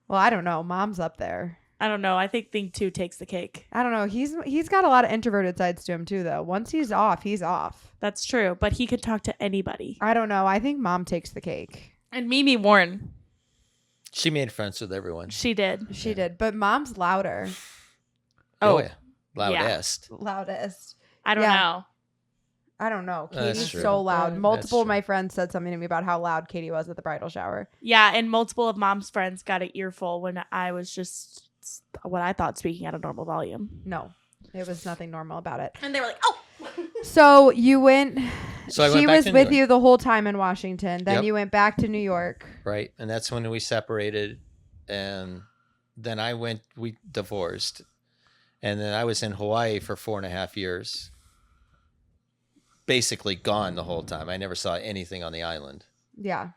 Well, I don't know. Mom's up there. I don't know. I think thing 2 takes the cake. I don't know. He's got a lot of introverted sides to him too, though. Once he's off, he's off. That's true, but he could talk to anybody. I don't know. I think Mom takes the cake. And Mimi Warren, She made friends with everyone. she did. She did, but Mom's louder, Oh, Oh, yeah. Loudest. loudest. I don't Yeah. know. I don't know. That's Katie's true. so loud. Multiple That's of my friends said something to me about how loud Katie was at the bridal shower. Yeah, and multiple of Mom's friends got an earful when I was just what I thought speaking at a normal volume. No, it was nothing normal about it. And they were like, "Oh." So you went. So I she went back was to New with York. you the whole time in Washington. Then Yep. you went back to New York. Right. And that's when we separated. And then we divorced. And then I was in Hawaii for 4.5 years. Basically gone the whole time. I never saw anything on the island. Yeah.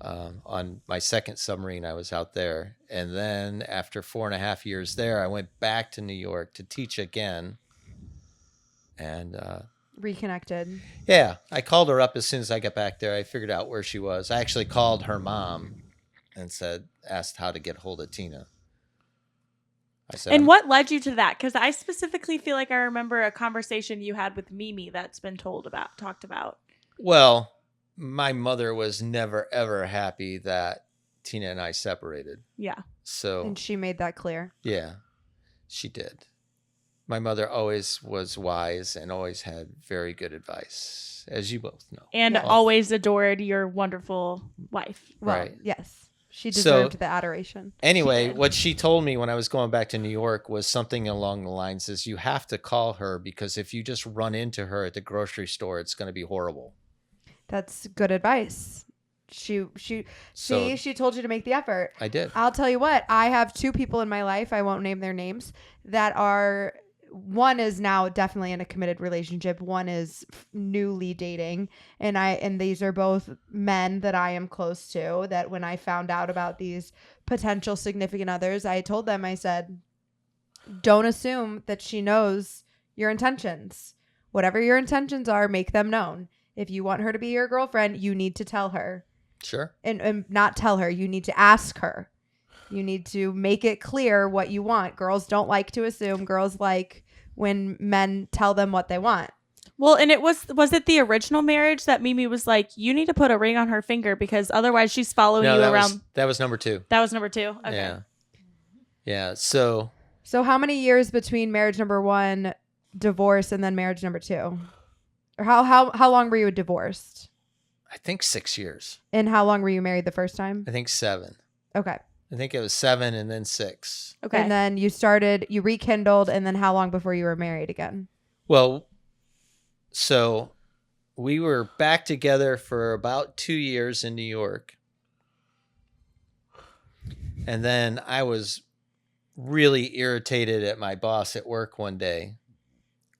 On my second submarine, I was out there. And then after 4.5 years there, I went back to New York to teach again. And Reconnected. yeah, I called her up as soon as I got back there. I figured out where she was. I actually called her mom and asked how to get hold of Tina. I said, And what led you to that? Because I specifically feel like I remember a conversation you had with Mimi that's been talked about. well, my mother was never, ever happy that Tina and I separated. Yeah. So, And she made that clear. yeah, she did. My mother always was wise and always had very good advice, as you both know. And Yes. always adored your wonderful wife. Well, Right. yes. She So- deserved the adoration. Anyway, did. what she told me when I was going back to New York was something along the lines is you have to call her because if you just run into her at the grocery store, it's going to be horrible. That's good advice. She So told you to make the effort. I did. I'll tell you what, I have 2 people in my life, I won't name their names, that are, one is now definitely in a committed relationship, one is newly dating, and these are both men that I am close to, that when I found out about these potential significant others, I told them, I said, don't assume that she knows your intentions. Whatever your intentions are, make them known. If you want her to be your girlfriend, you need to tell her. Sure. And not tell her, you need to ask her. You need to make it clear what you want. Girls don't like to assume. Girls like when men tell them what they want. Well, and was it the original marriage that Mimi was like, you need to put a ring on her finger because otherwise she's following No, you that around. that was number 2. That was number 2. Okay. Yeah. Yeah. So So how many years between marriage number 1, divorce, and then marriage number 2? Or how long were you divorced? I think 6 years. And how long were you married the first time? I think 7. Okay. I think it was 7 and then 6. Okay. And then you rekindled, and then how long before you were married again? Well, so we were back together for about 2 years in New York. And then I was really irritated at my boss at work one day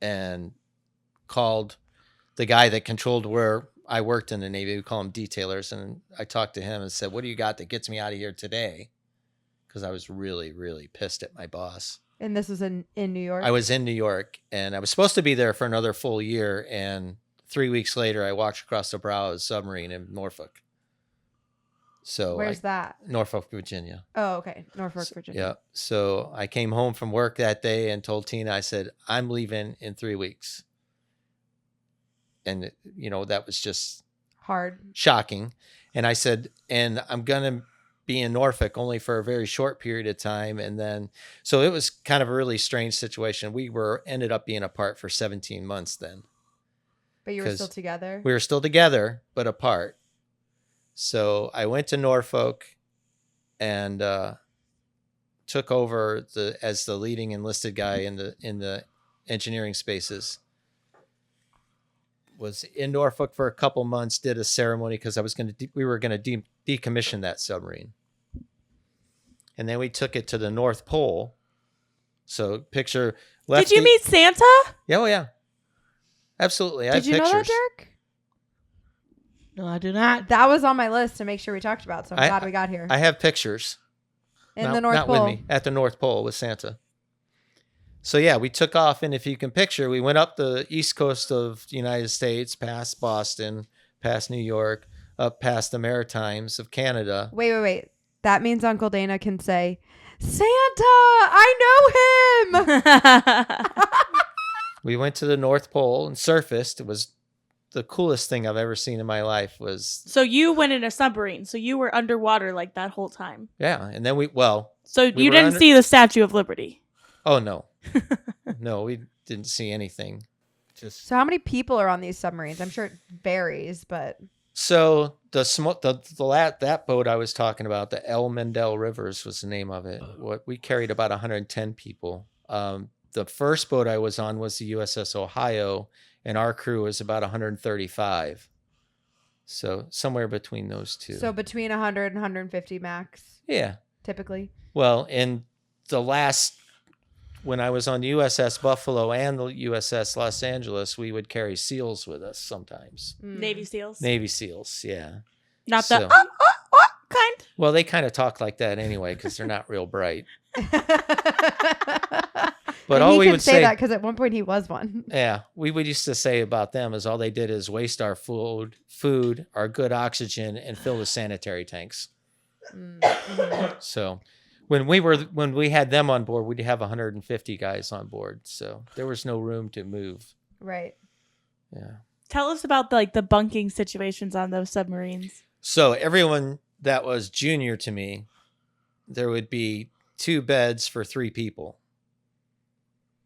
and called the guy that controlled where I worked in the Navy. We call them detailers. And I talked to him and said, what do you got that gets me out of here today? Because I was really, really pissed at my boss. And this was in New York? I was in New York, and I was supposed to be there for another full year. And 3 weeks later, I walked across the bow of a submarine in Norfolk. So Where's that? Norfolk, Virginia. Oh, okay. Norfolk, Virginia. Yeah. So I came home from work that day and told Tina, I said, I'm leaving in 3 weeks. And, that was just Hard. shocking. And I said, and I'm going to be in Norfolk only for a very short period of time. And then, so it was kind of a really strange situation. We ended up being apart for 17 months then. But you were still together? We were still together, but apart. So I went to Norfolk and took over as the leading enlisted guy in the engineering spaces. Was in Norfolk for a couple months, did a ceremony because we were going to decommission that submarine. And then we took it to the North Pole. So picture Lefty. Did you meet Santa? Yeah, oh yeah. Absolutely. I Did have you pictures. know that, Derek? No, I do not. That was on my list to make sure we talked about, so I'm glad we got here. I have pictures. In the North not Pole. with me, at the North Pole with Santa. So yeah, we took off, and if you can picture, we went up the east coast of the United States, past Boston, past New York, up past the Maritimes of Canada. Wait. That means Uncle Dana can say, Santa, I know him. We went to the North Pole and surfaced. It was the coolest thing I've ever seen in my life. So you went in a submarine. So you were underwater like that whole time. Yeah, and then So we you were didn't see the Statue of Liberty. Oh no. No, we didn't see anything. So how many people are on these submarines? I'm sure it varies, but So that boat I was talking about, the El Mendel Rivers was the name of it. We carried about 110 people. The first boat I was on was the USS Ohio, and our crew was about 135. So somewhere between those two. so between 100 and 150 max, Yeah. typically. Well, in when I was on the USS Buffalo and the USS Los Angeles, we would carry SEALs with us sometimes. Navy SEALs. Navy SEALs, yeah. Not So- the kind. Well, they kind of talk like that anyway because they're not real bright. But And all he we can would say say, that because at one point he was one. yeah, we would used to say about them is all they did is waste our food, our good oxygen, and fill the sanitary tanks. Mm-hmm. So when we had them on board, we'd have 150 guys on board. So there was no room to move. Right. Yeah. Tell us about the bunking situations on those submarines. So everyone that was junior to me, there would be 2 beds for 3 people.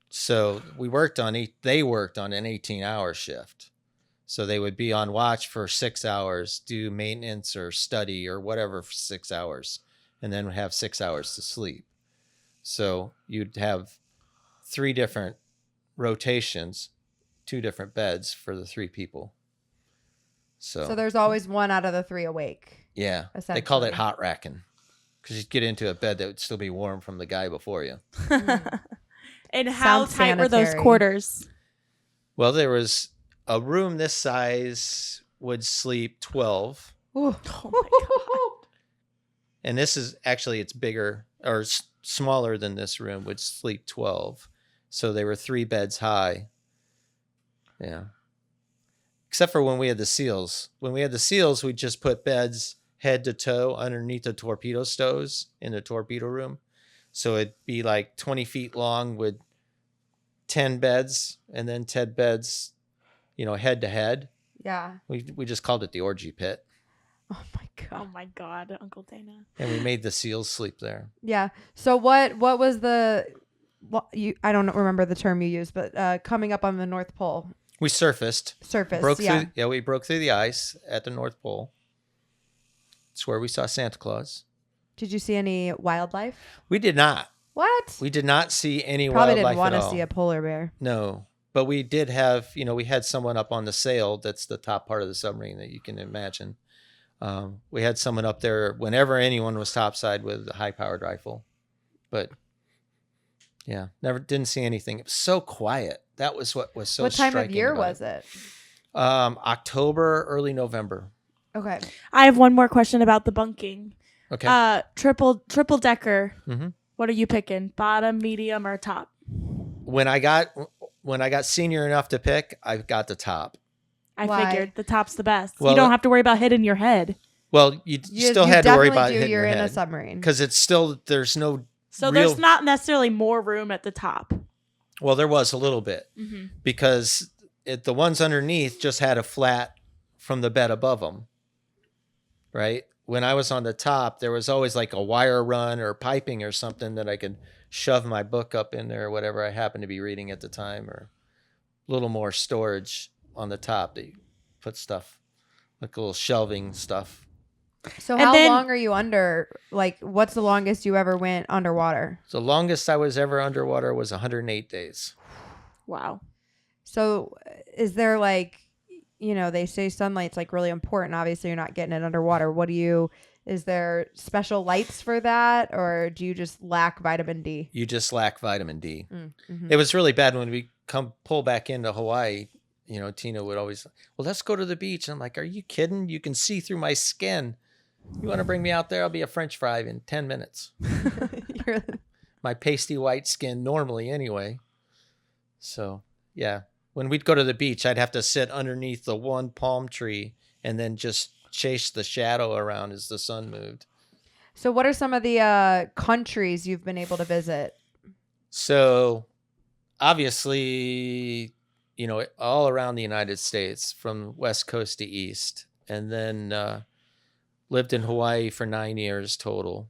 So they worked on an 18-hour shift. So they would be on watch for 6 hours, do maintenance or study or whatever for 6 hours, and then have 6 hours to sleep. So you'd have 3 different rotations, 2 different beds for the 3 people. So there's always one out of the 3 awake. yeah, they called it essentially. hot racking because you'd get into a bed that would still be warm from the guy before you. And how Sounds tight were those sanitary. quarters? Well, there was a room this size would sleep 12. Ooh. Oh my God. And this is actually, it's bigger or smaller than this room, would sleep 12. So they were 3 beds high. Yeah. Except for when we had the SEALs. When we had the SEALs, we'd just put beds head to toe underneath the torpedo stoves in the torpedo room. So it'd be like 20 feet long with 10 beds and then 10 beds, head to head. Yeah. We just called it the orgy pit. Oh my Oh God. my God, Uncle Dana. And we made the SEALs sleep there. Yeah. So what was I don't remember the term you used, but coming up on the North Pole We surfaced. surface. We broke through the ice at the North Pole. It's where we saw Santa Claus. Did you see any wildlife? We did not. What? We did not see any Probably wildlife didn't want at to all. see a polar bear. No, but we did have, we had someone up on the sail. That's the top part of the submarine that you can imagine. We had someone up there whenever anyone was topside with a high-powered rifle. But yeah, didn't see anything. It was so quiet. That was what was so What time of striking year about was it? October, early November. Okay. I have one more question about the bunking. Okay. Triple decker. Mhm. What are you picking? Bottom, medium, or top? When I got senior enough to pick, I got the top. I Why? figured the top's the best. Well, you don't have to worry about hitting your head. Well, you still had to worry about hitting you're your in a head submarine. because it's still there's no. So real, there's not necessarily more room at the top. Well, there was a little bit Mm-hmm. because the ones underneath just had a flat from the bed above them, right? When I was on the top, there was always like a wire run or piping or something that I could shove my book up in there or whatever I happened to be reading at the time, or a little more storage on the top that you put stuff, like a little shelving stuff. So And how then- long are you under? Like, what's the longest you ever went underwater? The longest I was ever underwater was 108 days. Wow. So is there like, they say sunlight's like really important. Obviously, you're not getting it underwater. Is there special lights for that, or do you just lack vitamin D? You just lack vitamin D. Mm-hmm. It was really bad when we pull back into Hawaii. Tina would always, well, let's go to the beach. And I'm like, are you kidding? You can see through my skin. You want to bring me out there? I'll be a French fry in 10 minutes. My pasty white skin normally anyway. So, yeah. When we'd go to the beach, I'd have to sit underneath the one palm tree and then just chase the shadow around as the sun moved. So what are some of the countries you've been able to visit? So, obviously, all around the United States from west coast to east. And then lived in Hawaii for 9 years total.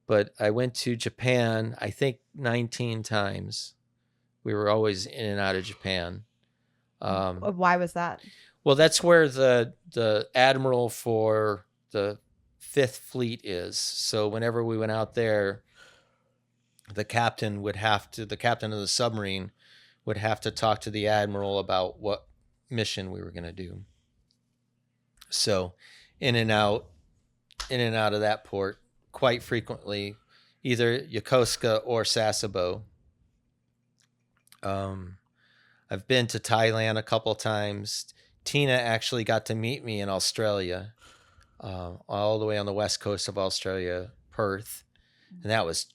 But I went to Japan, I think 19 times. We were always in and out of Japan. Why was that? Well, that's where the admiral for the Fifth Fleet is. So whenever we went out there, the captain of the submarine would have to talk to the admiral about what mission we were going to do. So in and out of that port quite frequently, either Yokosuka or Sasebo. I've been to Thailand a couple times. Tina actually got to meet me in Australia, all the way on the west coast of Australia, Perth, and that was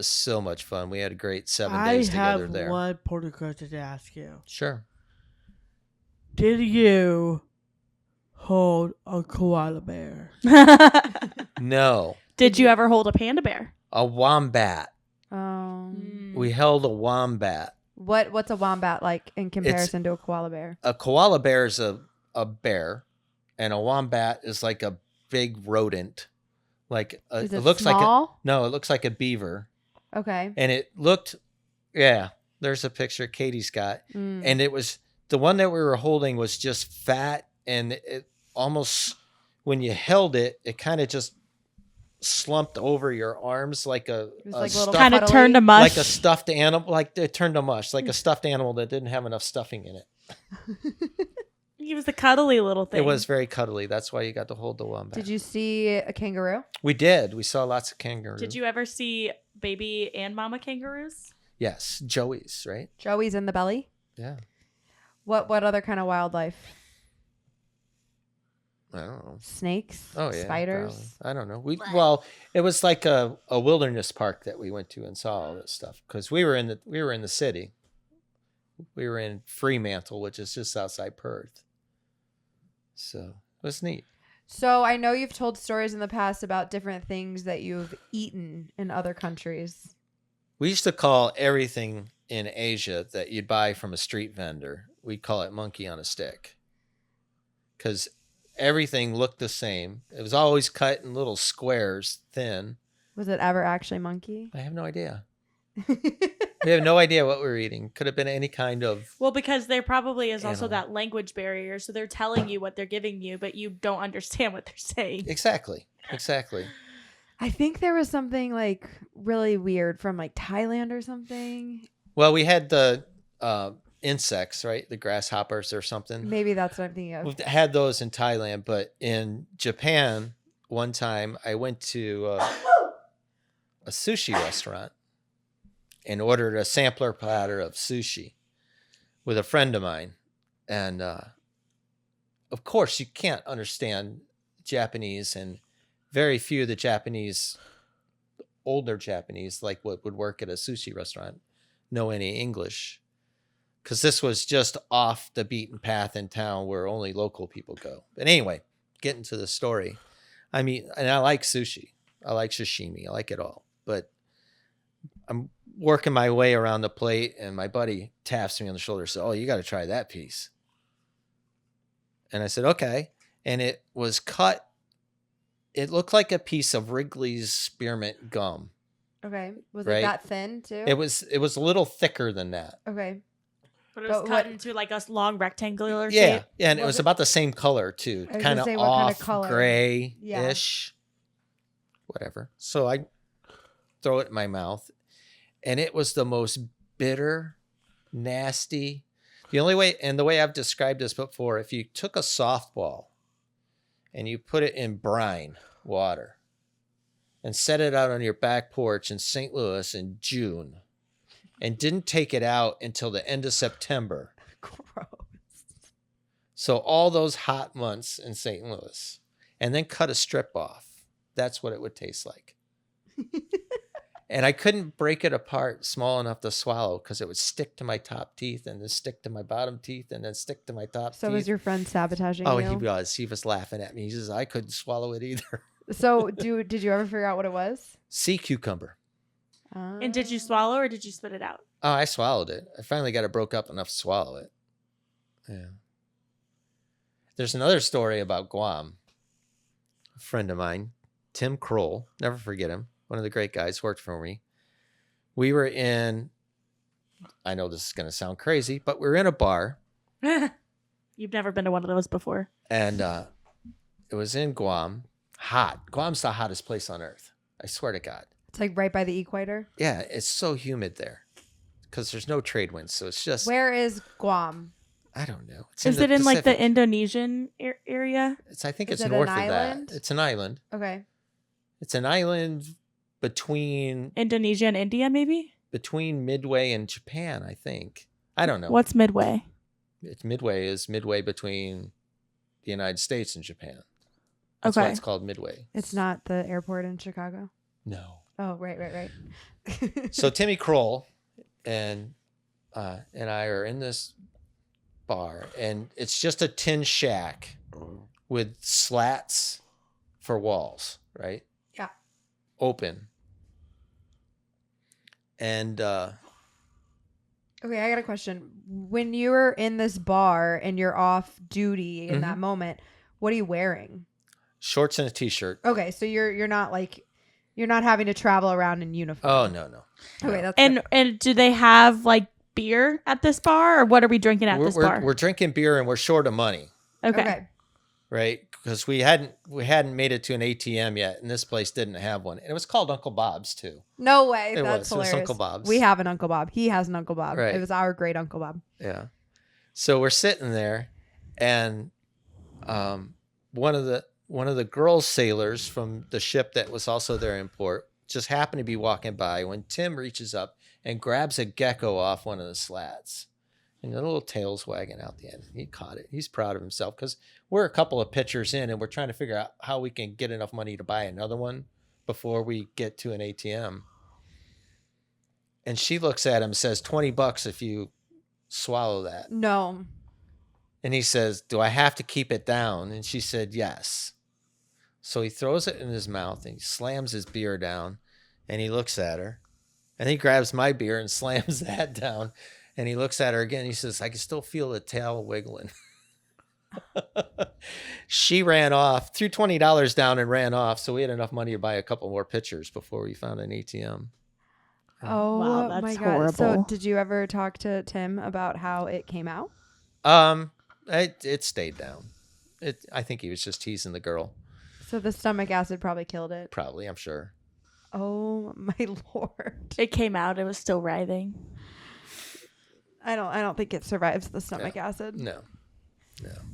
so much fun. We had a great 7 days together there. I have one important question to ask you. Sure. Did you hold a koala bear? No, Did you ever hold a panda bear? a wombat. We held a wombat. What's a wombat like in comparison to a koala bear? A koala bear is a bear, and a wombat is like a big rodent. Like Is it looks small? it looks like a beaver, Okay. and it looked, yeah. There's a picture Katie's got, Mm. and it was the one that we were holding was just fat, and it almost when you held it, it kind of just slumped over your arms like a It was like a little stuffed, Kind of cuddly? turned to mush. like a stuffed animal, like it turned to mush, like a stuffed animal that didn't have enough stuffing in it. He was a cuddly little thing. It was very cuddly. That's why you got to hold the wombat. Did you see a kangaroo? We did. We saw lots of kangaroos. Did you ever see baby and mama kangaroos? Yes, Joey's, right? Joey's in the belly. Yeah. What other kind of wildlife? I don't know. Snakes? Oh yeah, Spiders? probably. I don't know. Well, it was like a wilderness park that we went to and saw all this stuff because we were in the city. We were in Fremantle, which is just outside Perth. So it was neat. So I know you've told stories in the past about different things that you've eaten in other countries. We used to call everything in Asia that you'd buy from a street vendor, we'd call it monkey on a stick. Because everything looked the same. It was always cut in little squares, thin. Was it ever actually monkey? I have no idea. We have no idea what we were eating. Could have been any kind of... Well, because there probably is also Animal. that language barrier. So they're telling you what they're giving you, but you don't understand what they're saying. Exactly. I think there was something like really weird from like Thailand or something. Well, we had the insects, right? The grasshoppers or something. Maybe that's what I'm thinking of. We've had those in Thailand, but in Japan, one time I went to a sushi restaurant and ordered a sampler platter of sushi with a friend of mine. And of course, you can't understand Japanese, and very few of the Japanese, older Japanese, like what would work at a sushi restaurant, know any English. Because this was just off the beaten path in town where only local people go. But anyway, getting to the story. I mean, and I like sushi. I like sashimi. I like it all. But I'm working my way around the plate, and my buddy taps me on the shoulder and says, "Oh, you got to try that piece." And I said, "Okay." And it was cut. It looked like a piece of Wrigley's spearmint gum. Okay. Was Right. it that thin too? It was a little thicker than that. Okay. But it was But cut what- into like a long rectangular Yeah, shape. yeah, and it Was was it- about the same color too, I was kind gonna of say, what kind of off color? gray-ish, whatever. So I throw it in my mouth, and it was the most bitter, nasty. The way I've described this before, if you took a softball and you put it in brine water and set it out on your back porch in St. Louis in June and didn't take it out until the end of September. Gross. So all those hot months in St. Louis, and then cut a strip off. That's what it would taste like. And I couldn't break it apart small enough to swallow because it would stick to my top teeth and then stick to my bottom teeth and then stick to my top So teeth. was your friend sabotaging Oh, you? he was. He was laughing at me. He says, I couldn't swallow it either. So did you ever figure out what it was? Sea cucumber. And did you swallow or did you spit it out? Oh, I swallowed it. I finally got it broke up enough to swallow it. Yeah. There's another story about Guam. A friend of mine, Tim Kroll, never forget him. One of the great guys, worked for me. We were in, I know this is going to sound crazy, but we were in a bar, You've never been to one of those before. and it was in Guam. Hot. Guam's the hottest place on earth. I swear to God. It's like right by the equator. Yeah, it's so humid there because there's no trade winds. So it's just, Where is Guam? I don't know. It's Is the it in like the Pacific. Indonesian area? I think Is it's it an north of island? that. It's an island. Okay. It's an island between Indonesia and India, maybe? Midway and Japan, I think. I don't know. What's Midway? It's midway between the United States and Japan. That's why Okay. it's called Midway. It's not the airport in Chicago. No. Oh, right. So Timmy Kroll and I are in this bar, and it's just a tin shack with slats for walls, right? Yeah. Open. And Okay, I got a question. When you're in this bar and you're off duty in that moment, what are you wearing? shorts and a t-shirt. Okay, so you're not like you're not having to travel around in uniform. Oh, no. Okay, that's And do they have like beer at this bar, or what are we drinking at this bar? We're drinking beer and we're short of money, Okay. right? Because we hadn't made it to an ATM yet, and this place didn't have one. And it was called Uncle Bob's too. No way. It That's was. It was hilarious. Uncle Bob's. We have an Uncle Bob. He has an Uncle Bob. Right. It was our great Uncle Bob. Yeah. So we're sitting there, and one of the girl sailors from the ship that was also there in port just happened to be walking by when Tim reaches up and grabs a gecko off one of the slats. And the little tail's wagging out the end. He caught it. He's proud of himself because we're a couple of pitchers in and we're trying to figure out how we can get enough money to buy another one before we get to an ATM. And she looks at him and says, $20 if you swallow that. No. And he says, do I have to keep it down? And she said, yes. So he throws it in his mouth and he slams his beer down and he looks at her and he grabs my beer and slams that down. And he looks at her again. He says, I can still feel the tail wiggling. She ran off, threw $20 down and ran off. So we had enough money to buy a couple more pitchers before we found an ATM. Oh Wow, my that's god. So horrible. did you ever talk to Tim about how it came out? It stayed down. I think he was just teasing the girl. So the stomach acid probably killed it. Probably, I'm sure. Oh my lord. It came out. It was still writhing. I don't think it survives the stomach acid. No.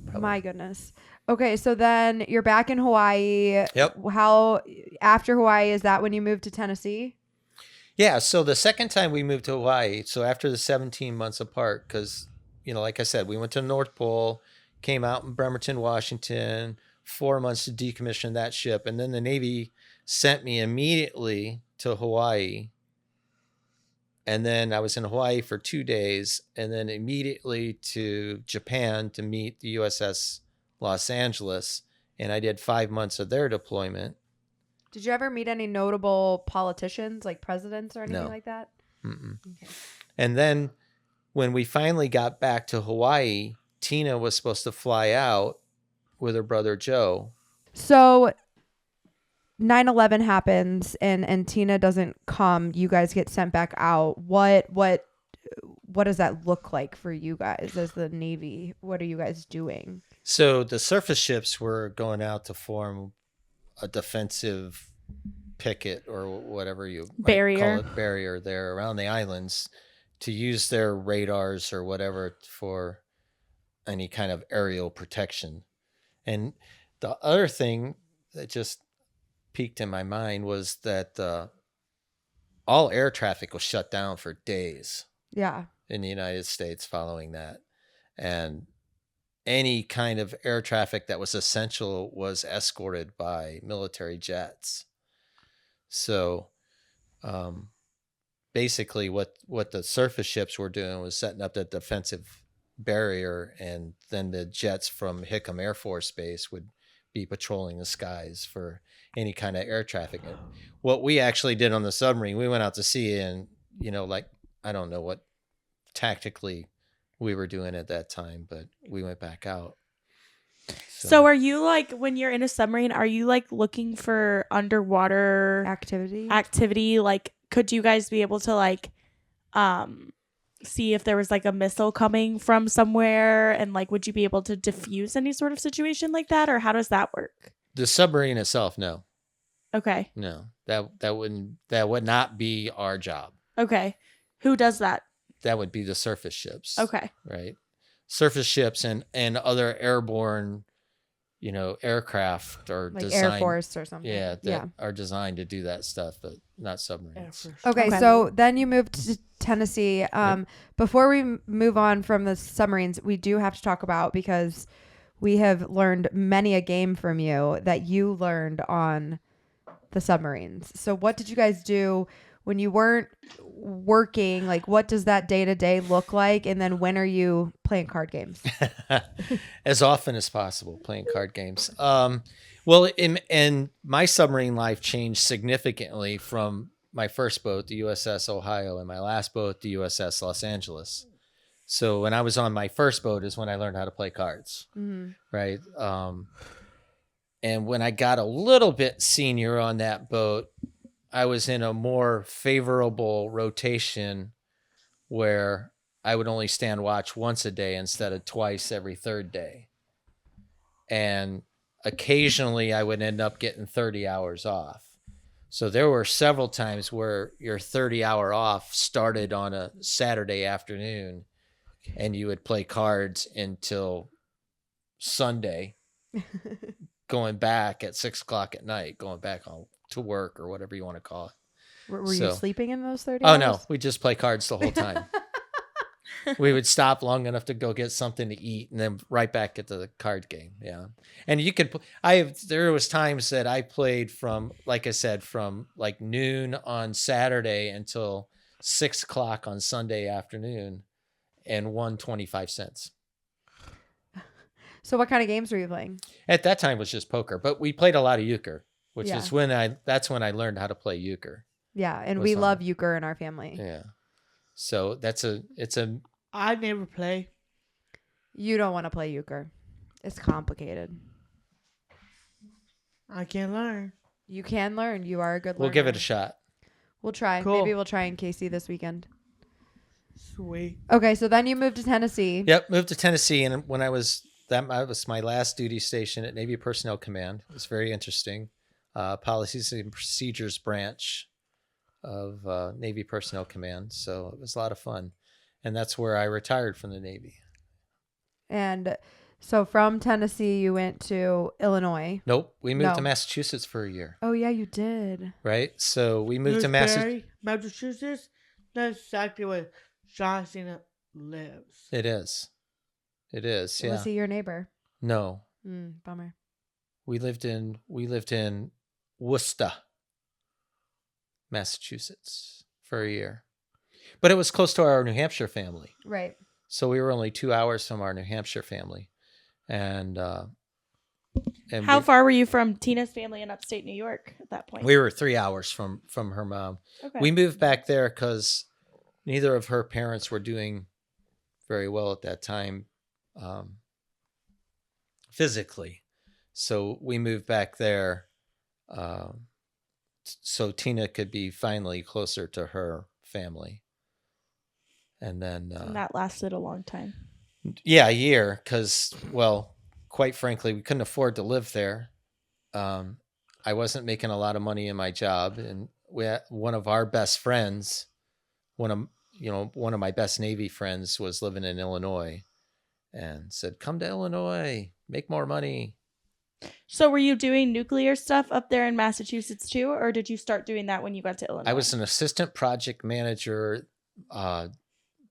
Probably. My goodness. Okay, so then you're back in Hawaii. Yep. How after Hawaii, is that when you moved to Tennessee? Yeah. So the second time we moved to Hawaii, so after the 17 months apart, because, like I said, we went to the North Pole, came out in Bremerton, Washington, 4 months to decommission that ship. And then the Navy sent me immediately to Hawaii. And then I was in Hawaii for 2 days and then immediately to Japan to meet the USS Los Angeles. And I did 5 months of their deployment. Did you ever meet any notable politicians, like presidents or anything No. like that? Mm-mm. Okay. And then when we finally got back to Hawaii, Tina was supposed to fly out with her brother Joe. So 9/11 happens and Tina doesn't come. You guys get sent back out. What does that look like for you guys as the Navy? What are you guys doing? So the surface ships were going out to form a defensive picket or whatever you might Barrier. call it, barrier there around the islands to use their radars or whatever for any kind of aerial protection. And the other thing that just peaked in my mind was that all air traffic was shut down for days Yeah. in the United States following that. And any kind of air traffic that was essential was escorted by military jets. So basically what the surface ships were doing was setting up the defensive barrier, and then the jets from Hickam Air Force Base would be patrolling the skies for any kind of air traffic. And what we actually did on the submarine, we went out to sea and, I don't know what tactically we were doing at that time, but we went back out. So are you like, when you're in a submarine, are you like looking for underwater Activity? Like, could you guys be able to like see if there was like a missile coming from somewhere, and like would you be able to diffuse any sort of situation like that, or how does that work? The submarine itself, no. Okay. No. That would not be our job. Okay. Who does that? That would be the surface ships. Okay. Right. Surface ships and other airborne, aircraft or Like designed, Air Force or something. yeah, that are designed to do that stuff, but not submarines. Okay, Okay. so then you moved to Tennessee. Before we move on from the submarines, we do have to talk about, because we have learned many a game from you that you learned on the submarines. So what did you guys do when you weren't working? Like, what does that day-to-day look like? And then when are you playing card games? As often as possible, playing card games. Well, in my submarine life changed significantly from my first boat, the USS Ohio, and my last boat, the USS Los Angeles. So when I was on my first boat is when I learned how to play cards, right? And when I got a little bit senior on that boat, I was in a more favorable rotation where I would only stand watch once a day instead of twice every third day. And occasionally I would end up getting 30 hours off. So there were several times where your 30-hour off started on a Saturday afternoon and you would play cards until Sunday, going back at 6 o'clock at night, going back on to work or whatever you want to call it. Were you sleeping in those 30 Oh, hours? no. We just play cards the whole time. We would stop long enough to go get something to eat and then right back at the card game. Yeah. And you could, there was times that I played from, like I said, from like noon on Saturday until 6 o'clock on Sunday afternoon and won 25 cents. So what kind of games were you playing? At that time it was just poker, but we played a lot of euchre, which Yeah. is that's when I learned how to play euchre. Yeah, and Was we on- love euchre in our family. Yeah. So it's a I never play. You don't want to play euchre. It's complicated. I can't learn. You can learn. You are a good learner. we'll give it a shot. We'll try. Cool. Maybe we'll try in Casey this weekend. Sweet. Okay, so then you moved to Tennessee. Yep, moved to Tennessee, and when that was my last duty station at Navy Personnel Command. It was very interesting. Policies and Procedures branch of Navy Personnel Command, so it was a lot of fun. and that's where I retired from the Navy. And so from Tennessee, you went to Illinois. Nope, we moved No. to Massachusetts for a year, Oh, yeah, you did. right? So we moved to Massachusetts. Massachusetts. That's exactly where John Cena lives. It is. Yeah. Was he your neighbor? No, Bummer. we lived in Worcester, Massachusetts for a year, but it was close to our New Hampshire family. Right. So we were only 2 hours from our New Hampshire family, and How far were you from Tina's family in upstate New York at that point? we were 3 hours from her mom. Okay. We moved back there because neither of her parents were doing very well at that time, physically. So we moved back there, so Tina could be finally closer to her family. And then, and that lasted a long time. yeah, a year, because, well, quite frankly, we couldn't afford to live there. I wasn't making a lot of money in my job, and we had one of our best friends, one of my best Navy friends was living in Illinois, and said, "Come to Illinois, make more money." So were you doing nuclear stuff up there in Massachusetts too, or did you start doing that when you got to Illinois? I was an assistant project manager,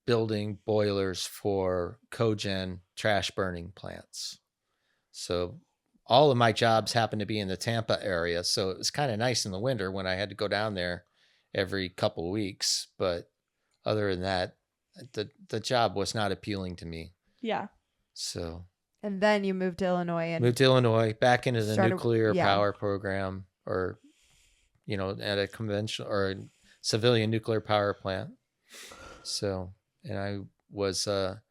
building boilers for cogen trash burning plants. So all of my jobs happened to be in the Tampa area. So it was kind of nice in the winter when I had to go down there every couple of weeks. But other than that, the job was not appealing to me. Yeah. So. And then you moved to Illinois and Moved to Illinois, back into the started- nuclear yeah. power program, or, at a conventional or a civilian nuclear power plant. So, and I was a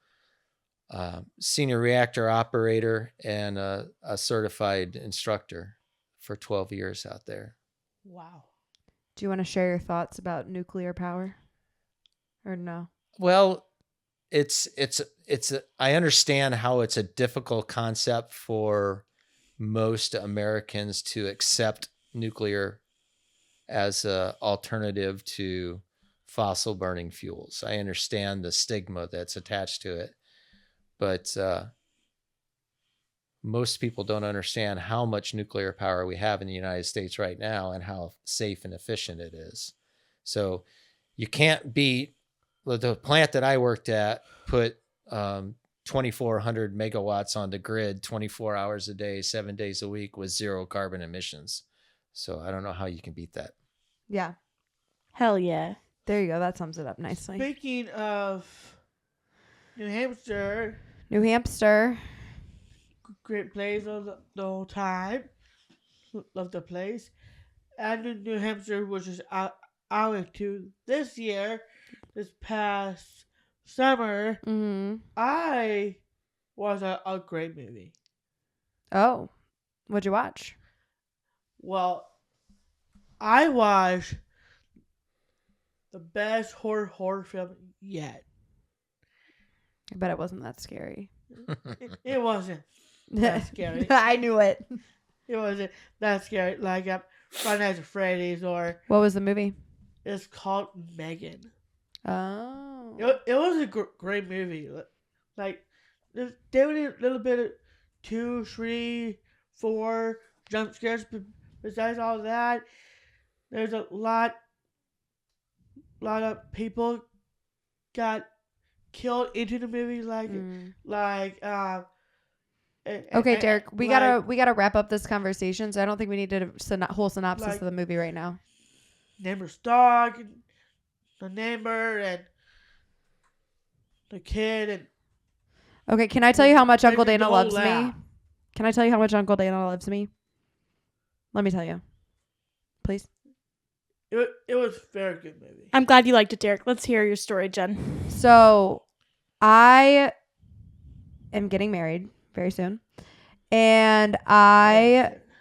senior reactor operator and a certified instructor for 12 years out there. Wow. Do you want to share your thoughts about nuclear power? Or no? Well, I understand how it's a difficult concept for most Americans to accept nuclear as an alternative to fossil burning fuels. I understand the stigma that's attached to it, but most people don't understand how much nuclear power we have in the United States right now and how safe and efficient it is. So you can't beat the plant that I worked at put 2,400 megawatts on the grid 24 hours a day, 7 days a week with zero carbon emissions. So I don't know how you can beat that. Yeah. Hell yeah. There you go. That sums it up nicely. Speaking of New Hampshire, New Hampshire. great place the whole time. Love the place. And New Hampshire, which is I went to this past summer. Mm-hmm. I was a great movie. Oh. What'd you watch? Well, I watched the best horror film yet. I bet it wasn't that scary. It wasn't that scary. I knew it. It wasn't that scary. Like Five Nights at Freddy's, or What was the movie? it's called Megan. Oh. It was a great movie. Like there were a little bit of 2, 3, 4 jump scares. But besides all that, there's a lot of people got killed into the movie. Okay, Derek, we like gotta wrap up this conversation. So I don't think we need a whole synopsis Like- of the movie right now. neighbor's dog, and the neighbor, and the kid, and Okay, can I tell you how much Uncle Maybe Dana the loves whole me? lab. Can I tell you how much Uncle Dana loves me? Let me tell you. Please. it was a very good movie. I'm glad you liked it, Derek. Let's hear your story, Jen. So I am getting married very soon. And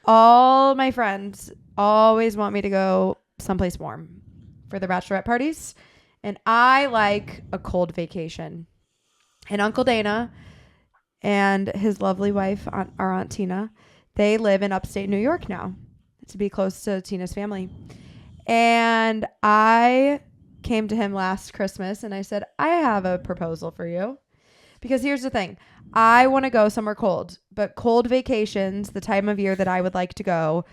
all my friends always want me to go someplace warm for their bachelorette parties. And I like a cold vacation. And Uncle Dana and his lovely wife, our Aunt Tina, they live in upstate New York now to be close to Tina's family. And I came to him last Christmas and I said, I have a proposal for you. Because here's the thing. I want to go somewhere cold, but cold vacations, the time of year that I would like to go,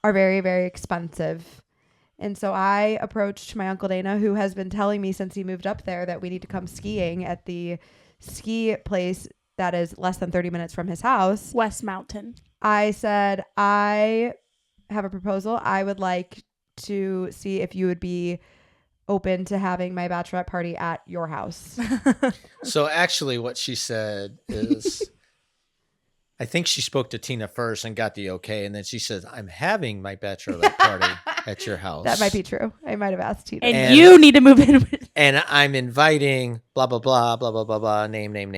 are very, very expensive. And so I approached my Uncle Dana, who has been telling me since he moved up there that we need to come skiing at the ski place that is less than 30 minutes from his house. West Mountain. I said, I have a proposal. I would like to see if you would be open to having my bachelorette party at your house. So actually what she said is, I think she spoke to Tina first and got the okay. And then she says, I'm having my bachelorette party at your house. That might be true. I might have asked Tina. And you need to move in with. And I'm inviting blah, blah, blah, blah, blah, blah, blah, name, and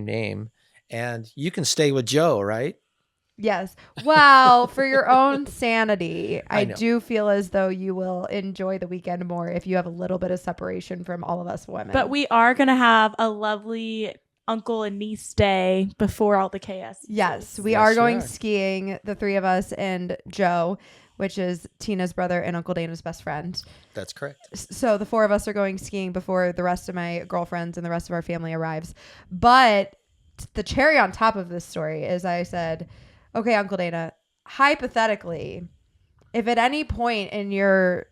name. And you can stay with Joe, right? Yes. Well, for your own sanity, I know. do feel as though you will enjoy the weekend more if you have a little bit of separation from all of us women. But we are going to have a lovely uncle and niece day before all the chaos. yes, we Yes, are we going are. skiing, the three of us and Joe, which is Tina's brother and Uncle Dana's best friend. That's correct. So the four of us are going skiing before the rest of my girlfriends and the rest of our family arrives. But the cherry on top of this story is I said, okay, Uncle Dana, hypothetically, if at any point in your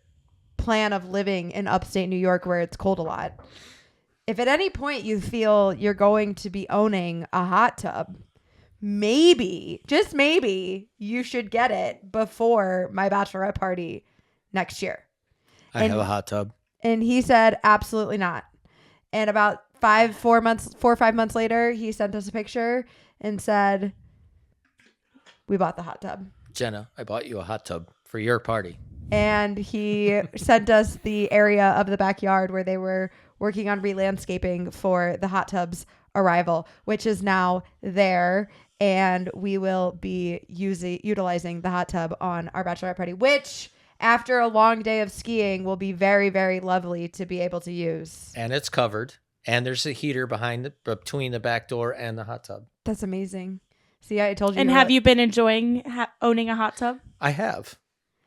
plan of living in upstate New York where it's cold a lot, if at any point you feel you're going to be owning a hot tub, maybe, just maybe, you should get it before my bachelorette party next year. I And- have a hot tub. And he said, absolutely not. And about 4 or 5 months later, he sent us a picture and said, we bought the hot tub. Jenna, I bought you a hot tub for your party. And he sent us the area of the backyard where they were working on re-landscaping for the hot tub's arrival, which is now there. And we will be utilizing the hot tub on our bachelorette party, which after a long day of skiing will be very, very lovely to be able to use. And it's covered. And there's a heater between the back door and the hot tub. That's amazing. See, I told you. And have you been enjoying owning a hot tub? I have.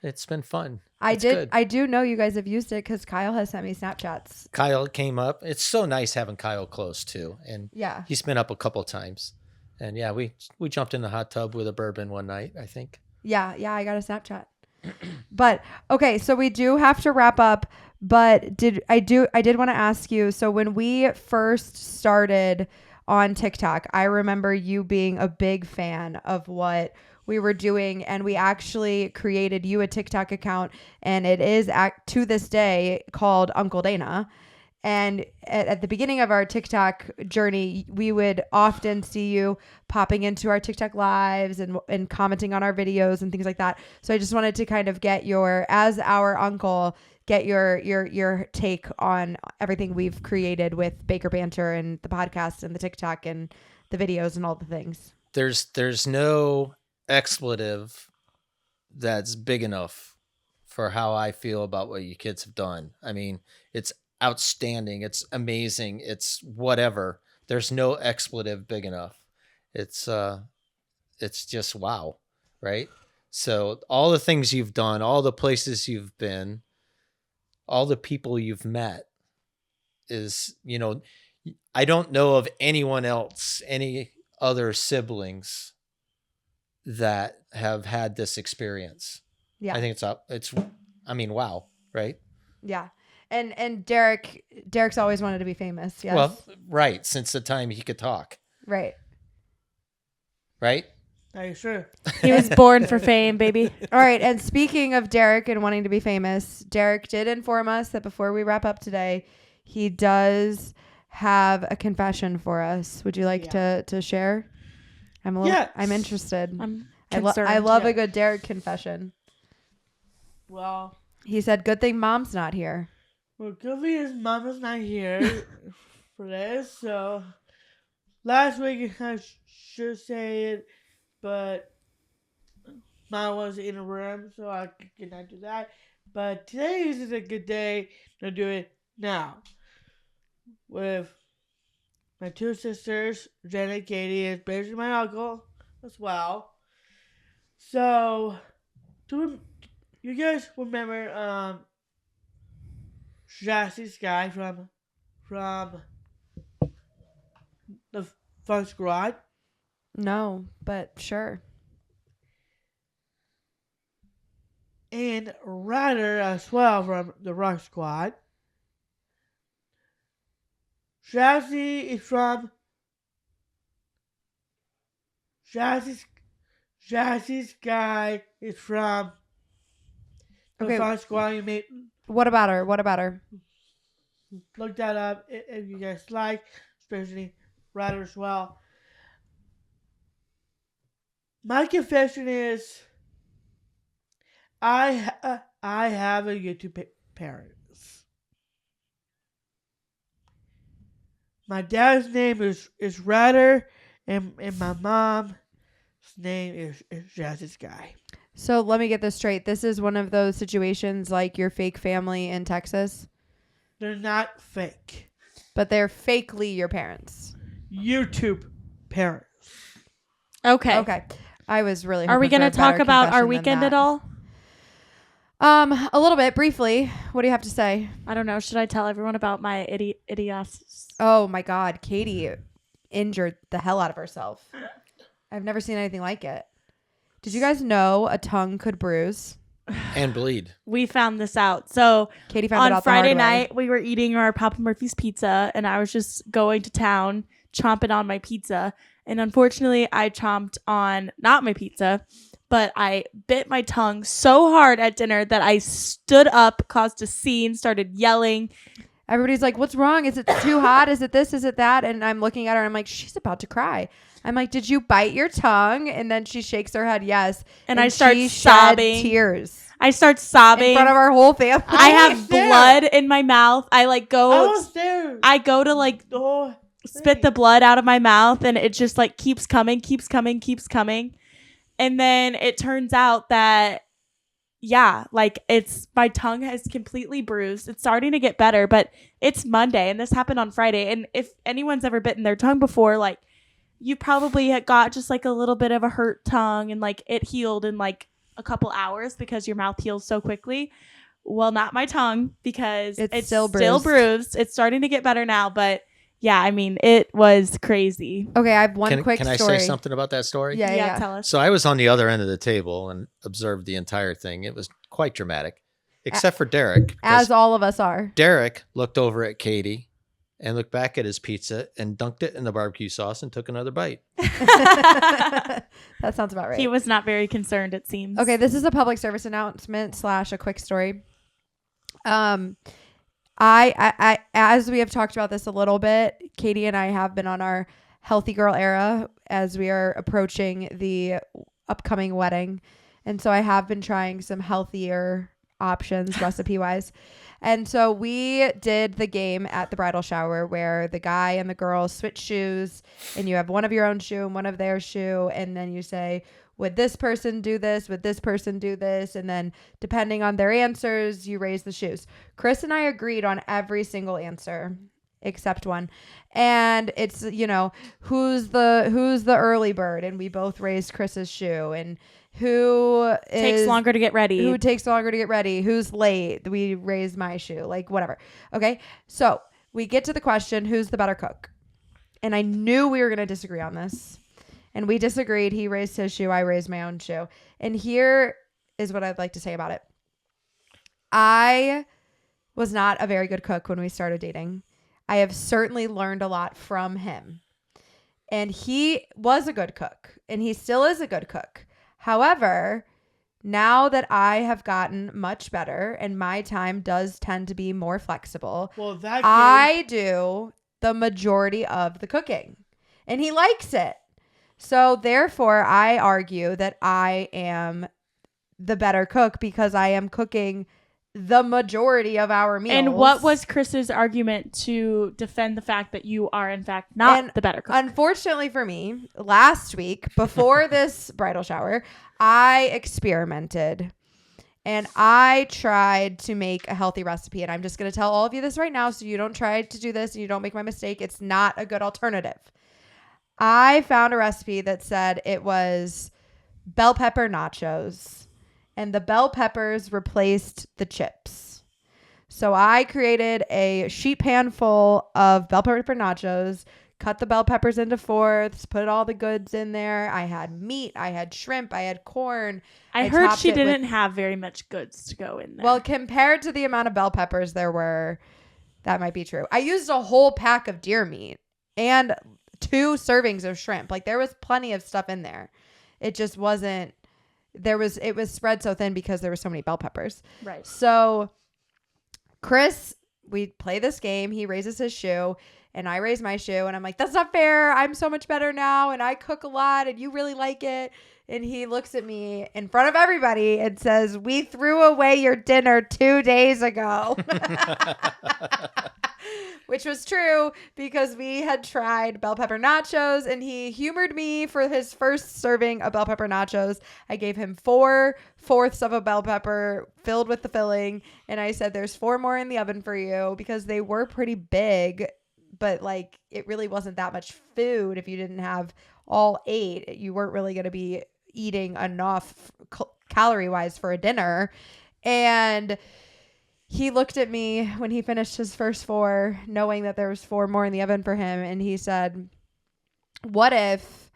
It's been fun. I It's did. good. I do know you guys have used it because Kyle has sent me Snapchats. Kyle came up. It's so nice having Kyle close too. And Yeah. he's been up a couple times. And yeah, we jumped in the hot tub with a bourbon one night, I think. Yeah. I got a Snapchat. But okay, so we do have to wrap up. But I did want to ask you. So when we first started on TikTok, I remember you being a big fan of what we were doing, and we actually created you a TikTok account, and it is to this day called Uncle Dana. And at the beginning of our TikTok journey, we would often see you popping into our TikTok lives and commenting on our videos and things like that. So I just wanted to kind of get as our uncle, get your take on everything we've created with Baker Banter and the podcast and the TikTok and the videos and all the things. There's no expletive that's big enough for how I feel about what you kids have done. I mean, it's outstanding. It's amazing. It's whatever. There's no expletive big enough. It's just wow, right? So all the things you've done, all the places you've been, all the people you've met is, I don't know of anyone else, any other siblings that have had this experience. Yeah. I think wow, right? Yeah. And Derek's always wanted to be famous. Yes. Well, right. Since the time he could talk, Right. right? Are you sure? He was born for fame, baby. All right. And speaking of Derek and wanting to be famous, Derek did inform us that before we wrap up today, he does have a confession for us. Would you like to share? Yes. I'm interested. I'm I concerned. love Yeah. a good Derek confession. Well, He said, good thing mom's not here. Kofi's mom is not here for this, so last week I should say it, but mom was in a room, so I could not do that. But today is a good day to do it now. With my two sisters, Jen and Katie, is basically my uncle as well. So, You guys remember Jesse's guy from the Fun Squad? No, but sure. And Ryder as well from the Rock Squad. Jazzy is from Jazzy's guy is from the Okay. Fun Squad. You may What about her? look that up if you guys like, especially Ryder as well. My confession is, I have a YouTube parents. My dad's name is Ryder, and my mom's name is Jazzy's guy. So let me get this straight. This is one of those situations like your fake family in Texas, They're not fake. but they're fakely your parents. YouTube parents. Okay. Okay. I was really Are we hoping going for to a better talk about our confession than weekend that. at all? A little bit, briefly. What do you have to say? I don't know. Should I tell everyone about my idiots? Oh my God, Katie injured the hell out of herself. I've never seen anything like it. Did you guys know a tongue could bruise? And bleed. We found this out. So Katie found it on out Friday the hard way. night, we were eating our Papa Murphy's pizza, and I was just going to town, chomping on my pizza. And unfortunately, I chomped on not my pizza, but I bit my tongue so hard at dinner that I stood up, caused a scene, started yelling. Everybody's like, what's wrong? Is it too hot? Is it this? Is it that? And I'm looking at her and I'm like, she's about to cry. I'm like, did you bite your tongue? And then she shakes her head, yes. And I start she sobbing. shed tears I start sobbing. in front of our whole family. I I have was there. blood in my mouth. I I was there. I go to like The whole spit the blood out of my mouth, and it just like keeps coming. And then it turns out that, yeah, like my tongue has completely bruised. It's starting to get better, but it's Monday and this happened on Friday. And if anyone's ever bitten their tongue before, like you probably had got just like a little bit of a hurt tongue and like it healed in like a couple hours because your mouth heals so quickly. Well, not my tongue because it's still bruised. It's starting to get better now, but yeah, I mean, it was crazy. Okay, I have one quick Can story. I say something about that story? Yeah. Tell us. So I was on the other end of the table and observed the entire thing. It was quite dramatic, except for Derek. As because all of us are. Derek looked over at Katie and looked back at his pizza and dunked it in the barbecue sauce and took another bite. That sounds about right. He was not very concerned, it seems. Okay, this is a public service announcement / a quick story. I as we have talked about this a little bit, Katie and I have been on our healthy girl era as we are approaching the upcoming wedding. And so I have been trying some healthier options recipe wise. And so we did the game at the bridal shower where the guy and the girl switch shoes and you have one of your own shoe and one of their shoe. And then you say, would this person do this? Would this person do this? And then depending on their answers, you raise the shoes. Chris and I agreed on every single answer except one. And it's, who's the early bird? And we both raised Chris's shoe. And who takes longer to get ready. Who takes longer to get ready? Who's late? We raised my shoe, like whatever. Okay. So we get to the question, who's the better cook? And I knew we were going to disagree on this. And we disagreed. He raised his shoe. I raised my own shoe. And here is what I'd like to say about it. I was not a very good cook when we started dating. I have certainly learned a lot from him. And he was a good cook. And he still is a good cook. However, now that I have gotten much better and my time does tend to be more flexible, I do the majority of the cooking. And he likes it. So therefore, I argue that I am the better cook because I am cooking the majority of our meals. And what was Chris's argument to defend the fact that you are, in fact, not the better cook? Unfortunately for me, last week, before this bridal shower, I experimented. And I tried to make a healthy recipe. And I'm just going to tell all of you this right now so you don't try to do this and you don't make my mistake. It's not a good alternative. I found a recipe that said it was bell pepper nachos. and the bell peppers replaced the chips. So I created a sheet pan full of bell pepper nachos, cut the bell peppers into fourths, put all the goods in there. I had meat, I had shrimp, I had corn. I heard topped she it with- didn't have very much goods to go in there. Well, compared to the amount of bell peppers there were, that might be true. I used a whole pack of deer meat and 2 servings of shrimp. Like there was plenty of stuff in there. It just wasn't, it was spread so thin because there were so many bell peppers. right. So Chris, we play this game. He raises his shoe and I raise my shoe and I'm like, that's not fair. I'm so much better now. And I cook a lot and you really like it. And he looks at me in front of everybody and says, we threw away your dinner 2 days ago. Which was true because we had tried bell pepper nachos and he humored me for his first serving of bell pepper nachos. I gave him 4/4 of a bell pepper filled with the filling. And I said, there's 4 more in the oven for you because they were pretty big, but like it really wasn't that much food. If you didn't have all 8, you weren't really going to be eating enough calorie wise for a dinner. And he looked at me when he finished his first 4, knowing that there was 4 more in the oven for him. And he said, what if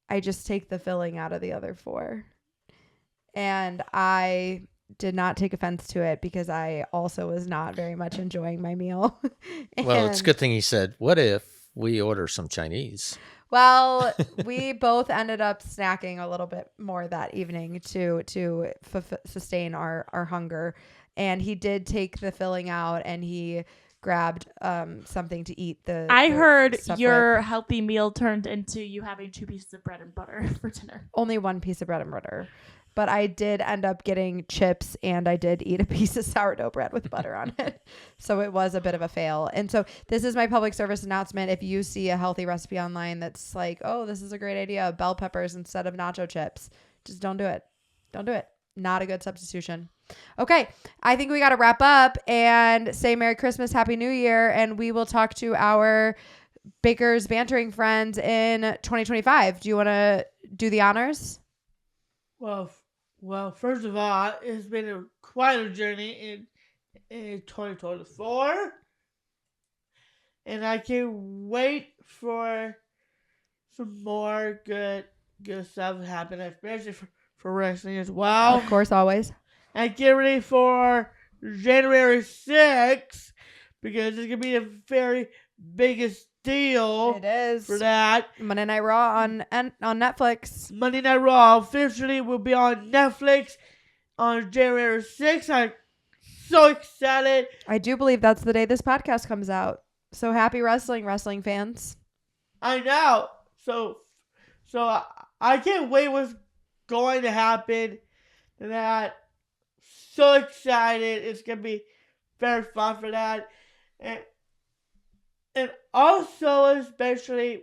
I just take the filling out of the other 4? And I did not take offense to it because I also was not very much enjoying my meal. Well, it's a good thing he said, what if we order some Chinese? Well, we both ended up snacking a little bit more that evening to sustain our hunger. And he did take the filling out and he grabbed something to eat. I heard stuff your with. healthy meal turned into you having 2 pieces of bread and butter for dinner. Only 1 piece of bread and butter. But I did end up getting chips and I did eat a piece of sourdough bread with butter on it. So it was a bit of a fail. And so this is my public service announcement. If you see a healthy recipe online that's like, oh, this is a great idea, bell peppers instead of nacho chips, just don't do it. Don't do it. Not a good substitution. Okay, I think we got to wrap up and say Merry Christmas, Happy New Year, and we will talk to our Baker's Bantering friends in 2025. Do you want to do the honors? Well, first of all, it's been quite a journey in 2024, and I can't wait for some more good stuff to happen, especially for wrestling as well. Of course, always. And get ready for January 6th because it's gonna be the very biggest deal. It is for that. Monday Night Raw on Netflix. Monday Night Raw officially will be on Netflix on January 6th. I'm so excited. I do believe that's the day this podcast comes out. So happy wrestling fans. I know. So I can't wait what's going to happen. That so excited. It's gonna be very fun for that. And also especially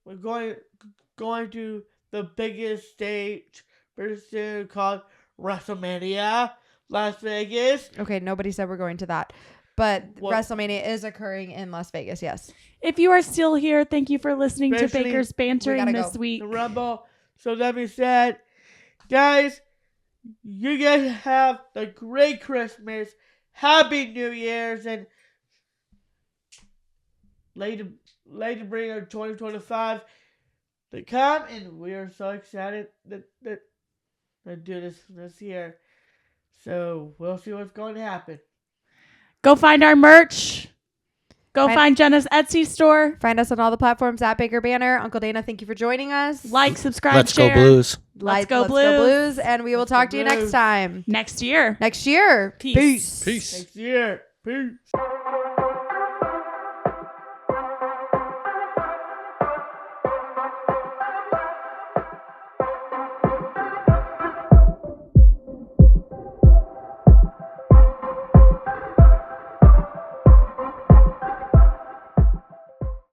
we're going to the biggest stage very soon called WrestleMania, Las Vegas. Okay, nobody said we're going to that. But What? WrestleMania is occurring in Las Vegas, yes. If you are still here, thank you for listening to Especially- Baker's Bantering gotta this go. week. The Rumble. So that being said, guys, you guys have a great Christmas, Happy New Year's, and later bring our 2025 to come, and we are so excited that do this year. So we'll see what's going to happen. Go find our merch. Go Find- find Jenna's Etsy store. Find us on all the platforms at Baker Banner. Uncle Dana, thank you for joining us. Like, subscribe, Let's share. go Blues. Let's go Let's Blues. go Blues. And we will Let's talk go to you next Blues. time. Next year. Next year. Peace. Peace. Next year. Peace.